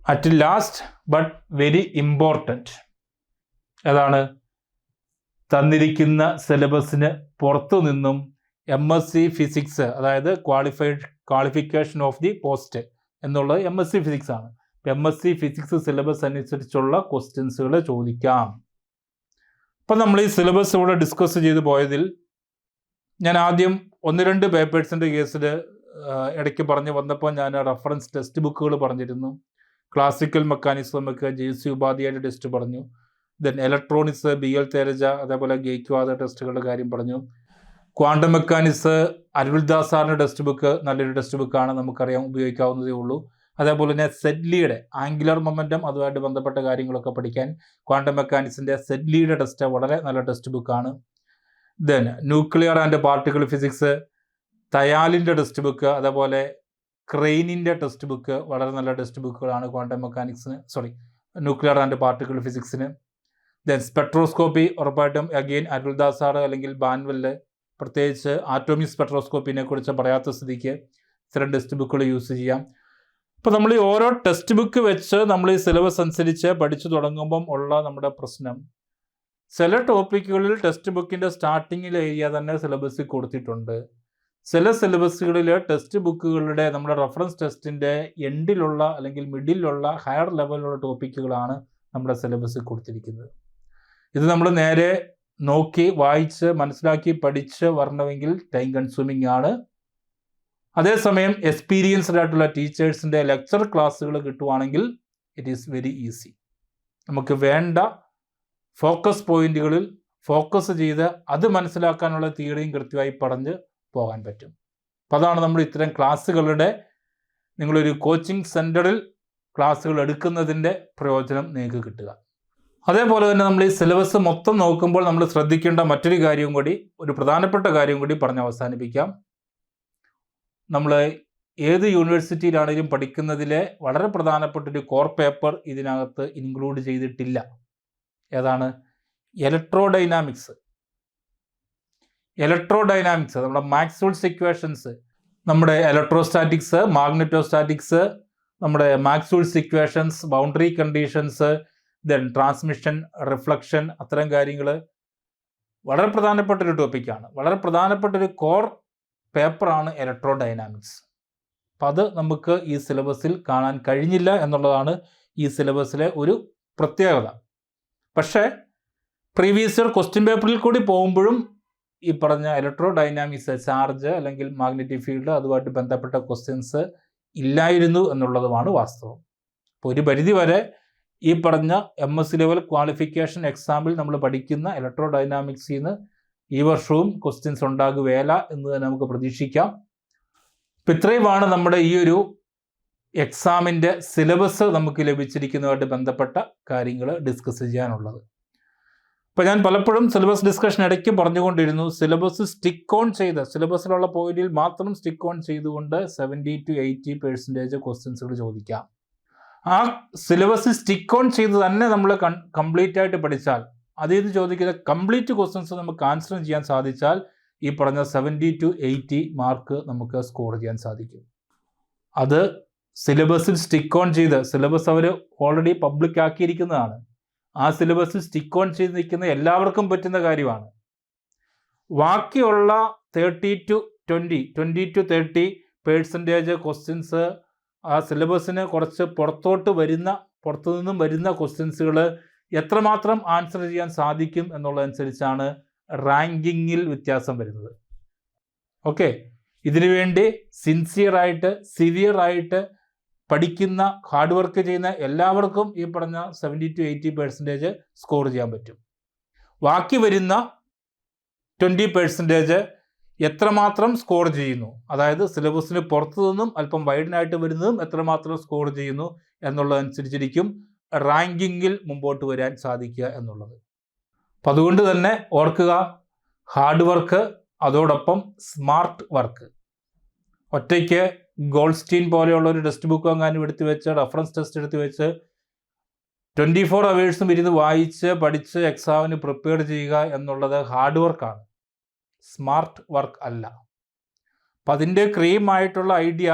S1: at last but very important. ഏതാണ്? തന്നിരിക്കുന്ന സിലബസിന് പുറത്തു നിന്നും MSc ഫിസിക്സ്, അതായത് ക്വാളിഫിക്കേഷൻ ഓഫ് ദി പോസ്റ്റ് എന്നുള്ളത് MSc ഫിസിക്സ് ആണ്. MSc ഫിസിക്സ് സിലബസ് അനുസരിച്ചുള്ള ക്വസ്റ്റ്യൻസുകൾ ചോദിക്കാം. അപ്പം നമ്മൾ ഈ സിലബസ് ഇവിടെ ഡിസ്കസ് ചെയ്ത് പോയതിൽ ഞാൻ ആദ്യം 1-2 പേപ്പേഴ്സിൻ്റെ കേസിൽ ഇടയ്ക്ക് പറഞ്ഞു വന്നപ്പോൾ ഞാൻ റെഫറൻസ് ടെക്സ്റ്റ് ബുക്കുകൾ പറഞ്ഞിരുന്നു. ക്ലാസിക്കൽ മെക്കാനിസമൊക്കെ JC ഉപാധ്യായുടെ ടെസ്റ്റ് പറഞ്ഞു. ദെൻ ഇലക്ട്രോണിക്സ് BL തേരജ, അതേപോലെ ഗേക്വാദ ടെസ്റ്റുകളുടെ കാര്യം പറഞ്ഞു. ക്വാണ്ടം മെക്കാനിക്സ് അരുൾദാസ് സാറിൻ്റെ ടെക്സ്റ്റ് ബുക്ക് നല്ലൊരു ടെക്സ്റ്റ് ബുക്കാണ്, നമുക്കറിയാം, ഉപയോഗിക്കാവുന്നതേ ഉള്ളൂ. അതേപോലെ തന്നെ സെഡ്ലിയുടെ ആംഗുലർ മൊമെൻറ്റം, അതുമായിട്ട് ബന്ധപ്പെട്ട കാര്യങ്ങളൊക്കെ പഠിക്കാൻ ക്വാണ്ടം മെക്കാനിക്സിൻ്റെ സെഡ്ലിയുടെ ടെസ്റ്റ് വളരെ നല്ല textbook. Then nuclear and particle physics, തയാലിൻ്റെ ടെക്സ്റ്റ് ബുക്ക്, അതേപോലെ ക്രെയിനിൻ്റെ ടെക്സ്റ്റ് ബുക്ക് വളരെ നല്ല ടെക്സ്റ്റ് ബുക്കുകളാണ് ക്വാണ്ടം മെക്കാനിക്സിന്, ന്യൂക്ലിയർ ആൻഡ് പാർട്ടിക്കിൾ ഫിസിക്സിന്. ദെൻ സ്പെക്ട്രോസ്കോപ്പി ഉറപ്പായിട്ടും അഗെയിൻ അരുൾദാസ് സാറ് അല്ലെങ്കിൽ ബാൻവെല്ല്, പ്രത്യേകിച്ച് ആറ്റോമിക് സ്പെക്ട്രോസ്കോപ്പിനെ കുറിച്ച് പറയാത്ത സ്ഥിതിക്ക് ഇത്തരം ടെക്സ്റ്റ് ബുക്കുകൾ യൂസ് ചെയ്യാം. അപ്പോൾ നമ്മൾ ഈ ഓരോ ടെക്സ്റ്റ് ബുക്ക് വെച്ച് നമ്മൾ ഈ സിലബസ് അനുസരിച്ച് പഠിച്ചു തുടങ്ങുമ്പം ഉള്ള നമ്മുടെ പ്രശ്നം, ചില ടോപ്പിക്കുകളിൽ ടെക്സ്റ്റ് ബുക്കിൻ്റെ സ്റ്റാർട്ടിങ്ങിൽ ഏരിയ തന്നെ സിലബസിൽ കൊടുത്തിട്ടുണ്ട്. ചില സിലബസുകളിൽ ടെക്സ്റ്റ് ബുക്കുകളുടെ നമ്മുടെ റെഫറൻസ് ടെസ്റ്റിൻ്റെ എൻഡിലുള്ള അല്ലെങ്കിൽ മിഡിലുള്ള ഹയർ ലെവലിലുള്ള ടോപ്പിക്കുകളാണ് നമ്മുടെ സിലബസിൽ കൊടുത്തിരിക്കുന്നത്. ഇത് നമ്മൾ നേരെ നോക്കി വായിച്ച് മനസ്സിലാക്കി പഠിച്ച് വരണമെങ്കിൽ ടൈം കൺസ്യൂമിംഗ് ആണ്. അതേസമയം എക്സ്പീരിയൻസ്ഡ് ആയിട്ടുള്ള ടീച്ചേഴ്സിൻ്റെ ലെക്ചർ ക്ലാസ്സുകൾ കിട്ടുവാണെങ്കിൽ ഇറ്റ് ഈസ് വെരി ഈസി. നമുക്ക് വേണ്ട ഫോക്കസ് പോയിന്റുകളിൽ ഫോക്കസ് ചെയ്ത് അത് മനസ്സിലാക്കാനുള്ള തിയറിയും കൃത്യമായി പറഞ്ഞ് പോകാൻ പറ്റും. അപ്പോൾ അതാണ് നമ്മൾ ഇത്തരം ക്ലാസ്സുകളുടെ, നിങ്ങളൊരു കോച്ചിങ് സെൻറ്ററിൽ ക്ലാസ്സുകൾ എടുക്കുന്നതിൻ്റെ പ്രയോജനം നിങ്ങൾക്ക് കിട്ടുക. അതേപോലെ തന്നെ നമ്മൾ ഈ സിലബസ് മൊത്തം നോക്കുമ്പോൾ നമ്മൾ ശ്രദ്ധിക്കേണ്ട മറ്റൊരു കാര്യം കൂടി, ഒരു പ്രധാനപ്പെട്ട കാര്യം കൂടി പറഞ്ഞ് അവസാനിപ്പിക്കാം. നമ്മൾ ഏത് യൂണിവേഴ്സിറ്റിയിലാണെങ്കിലും പഠിക്കുന്നതിലെ വളരെ പ്രധാനപ്പെട്ടൊരു കോർ പേപ്പർ ഇതിനകത്ത് ഇൻക്ലൂഡ് ചെയ്തിട്ടില്ല. ഏതാണ്? ഇലക്ട്രോഡൈനാമിക്സ്. നമ്മുടെ മാക്സ്വെൽസ് ഇക്വേഷൻസ്, നമ്മുടെ ഇലക്ട്രോസ്റ്റാറ്റിക്സ്, മാഗ്നറ്റോസ്റ്റാറ്റിക്സ്, നമ്മുടെ Maxwell's equations, boundary conditions, then transmission, reflection, അത്തരം കാര്യങ്ങൾ വളരെ പ്രധാനപ്പെട്ടൊരു ടോപ്പിക്കാണ്. വളരെ പ്രധാനപ്പെട്ടൊരു കോർ പേപ്പറാണ് ഇലക്ട്രോഡൈനാമിക്സ്. അപ്പം അത് നമുക്ക് ഈ സിലബസിൽ കാണാൻ കഴിഞ്ഞില്ല എന്നുള്ളതാണ് ഈ സിലബസിലെ ഒരു പ്രത്യേകത. പക്ഷേ പ്രീവിയസ് ഇയർ ക്വസ്റ്റ്യൻ പേപ്പറിൽ കൂടി പോകുമ്പോഴും ഈ പറഞ്ഞ ഇലക്ട്രോഡൈനാമിക്സ്, ചാർജ് അല്ലെങ്കിൽ മാഗ്നറ്റിക് ഫീൽഡ്, അതുമായിട്ട് ബന്ധപ്പെട്ട ക്വസ്റ്റ്യൻസ് ഇല്ലായിരുന്നു എന്നുള്ളതുമാണ് വാസ്തവം. അപ്പോൾ ഒരു പരിധി വരെ ഈ പറഞ്ഞ MS ലെവൽ ക്വാളിഫിക്കേഷൻ എക്സാമിൽ നമ്മൾ പഠിക്കുന്ന ഇലക്ട്രോഡൈനാമിക്സിൽ നിന്ന് ഈ വർഷവും ക്വസ്റ്റ്യൻസ് ഉണ്ടാകുകയില്ല എന്ന് തന്നെ നമുക്ക് പ്രതീക്ഷിക്കാം. അപ്പം ഇത്രയുമാണ് നമ്മുടെ ഈ ഒരു എക്സാമിൻ്റെ സിലബസ് നമുക്ക് ലഭിച്ചിരിക്കുന്നതുമായിട്ട് ബന്ധപ്പെട്ട കാര്യങ്ങൾ ഡിസ്കസ് ചെയ്യാനുള്ളത്. അപ്പോൾ ഞാൻ പലപ്പോഴും സിലബസ് ഡിസ്കഷൻ ഇടയ്ക്ക് പറഞ്ഞുകൊണ്ടിരുന്നു, സിലബസ് സ്റ്റിക്ക് ഓൺ ചെയ്ത്, സിലബസിലുള്ള പോയിന്റിൽ മാത്രം സ്റ്റിക്ക് ഓൺ ചെയ്തുകൊണ്ട് 70 to 80% ക്വസ്റ്റ്യൻസുകൾ ചോദിക്കാം. ആ സിലബസ് സ്റ്റിക്ക് ഓൺ ചെയ്ത് തന്നെ നമ്മൾ കംപ്ലീറ്റ് ആയിട്ട് പഠിച്ചാൽ, അതിൽ നിന്ന് ചോദിക്കുന്ന കംപ്ലീറ്റ് ക്വസ്റ്റ്യൻസ് നമുക്ക് ആൻസർ ചെയ്യാൻ സാധിച്ചാൽ ഈ പറഞ്ഞ 70 to 80 മാർക്ക് നമുക്ക് സ്കോർ ചെയ്യാൻ സാധിക്കും. അത് സിലബസിൽ സ്റ്റിക്ക് ഓൺ ചെയ്ത്, സിലബസ് അവർ ഓൾറെഡി പബ്ലിക് ആക്കിയിരിക്കുന്നതാണ്, ആ സിലബസിൽ സ്റ്റിക്ക് ഓൺ ചെയ്ത് നിൽക്കുന്ന എല്ലാവർക്കും പറ്റുന്ന കാര്യമാണ്. ബാക്കിയുള്ള 30 to 30% ക്വസ്റ്റ്യൻസ് ആ സിലബസിന് കുറച്ച് പുറത്തു നിന്നും വരുന്ന ക്വസ്റ്റ്യൻസുകൾ എത്രമാത്രം ആൻസർ ചെയ്യാൻ സാധിക്കും എന്നുള്ളതനുസരിച്ചാണ് റാങ്കിങ്ങിൽ വ്യത്യാസം വരുന്നത്. ഓക്കെ, ഇതിനു വേണ്ടി സിവിയറായിട്ട് പഠിക്കുന്ന, ഹാർഡ് വർക്ക് ചെയ്യുന്ന എല്ലാവർക്കും ഈ പറഞ്ഞ 70 to 80% സ്കോർ ചെയ്യാൻ പറ്റും. ബാക്കി വരുന്ന 20% എത്രമാത്രം സ്കോർ ചെയ്യുന്നു, അതായത് സിലബസിന് പുറത്തു നിന്നും അല്പം വൈഡനായിട്ട് വരുന്നതും എത്രമാത്രം സ്കോർ ചെയ്യുന്നു എന്നുള്ളതനുസരിച്ചിരിക്കും റാങ്കിങ്ങിൽ മുമ്പോട്ട് വരാൻ സാധിക്കുക എന്നുള്ളത്. അപ്പം അതുകൊണ്ട് തന്നെ ഓർക്കുക, ഹാർഡ് വർക്ക് അതോടൊപ്പം സ്മാർട്ട് വർക്ക്. ഒറ്റയ്ക്ക് ഗോൾഡ്സ്റ്റീൻ പോലെയുള്ള ഒരു ടെക്സ്റ്റ് ബുക്ക് എങ്ങാനും എടുത്തു വെച്ച്, റെഫറൻസ് ടെസ്റ്റ് എടുത്തു വെച്ച് 24 hours ഇരുന്ന് വായിച്ച് പഠിച്ച് എക്സാമിന് പ്രിപ്പയർ ചെയ്യുക എന്നുള്ളത് ഹാർഡ് വർക്കാണ്, സ്മാർട്ട് വർക്ക് അല്ല. അപ്പം അതിൻ്റെ ക്രീമായിട്ടുള്ള ഐഡിയ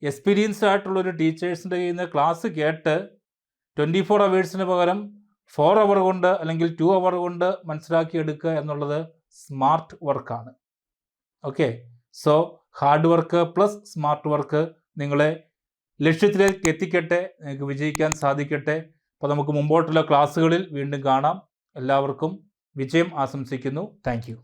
S1: എക്സ്പീരിയൻസ്ഡ് ആയിട്ടുള്ളൊരു ടീച്ചേഴ്സിൻ്റെ കയ്യിൽ നിന്ന് ക്ലാസ് കേട്ട് 24 hours പകരം 4 hour കൊണ്ട് അല്ലെങ്കിൽ 2 hour കൊണ്ട് മനസ്സിലാക്കിയെടുക്കുക എന്നുള്ളത് സ്മാർട്ട് വർക്കാണ്. Okay, so hard work plus smart work നിങ്ങളെ ലക്ഷ്യത്തിലേക്ക് എത്തിക്കട്ടെ, നിങ്ങൾക്ക് വിജയിക്കാൻ സാധിക്കട്ടെ. അപ്പോൾ നമുക്ക് മുമ്പോട്ടുള്ള ക്ലാസ്സുകളിൽ വീണ്ടും കാണാം. എല്ലാവർക്കും വിജയം ആശംസിക്കുന്നു. Thank you.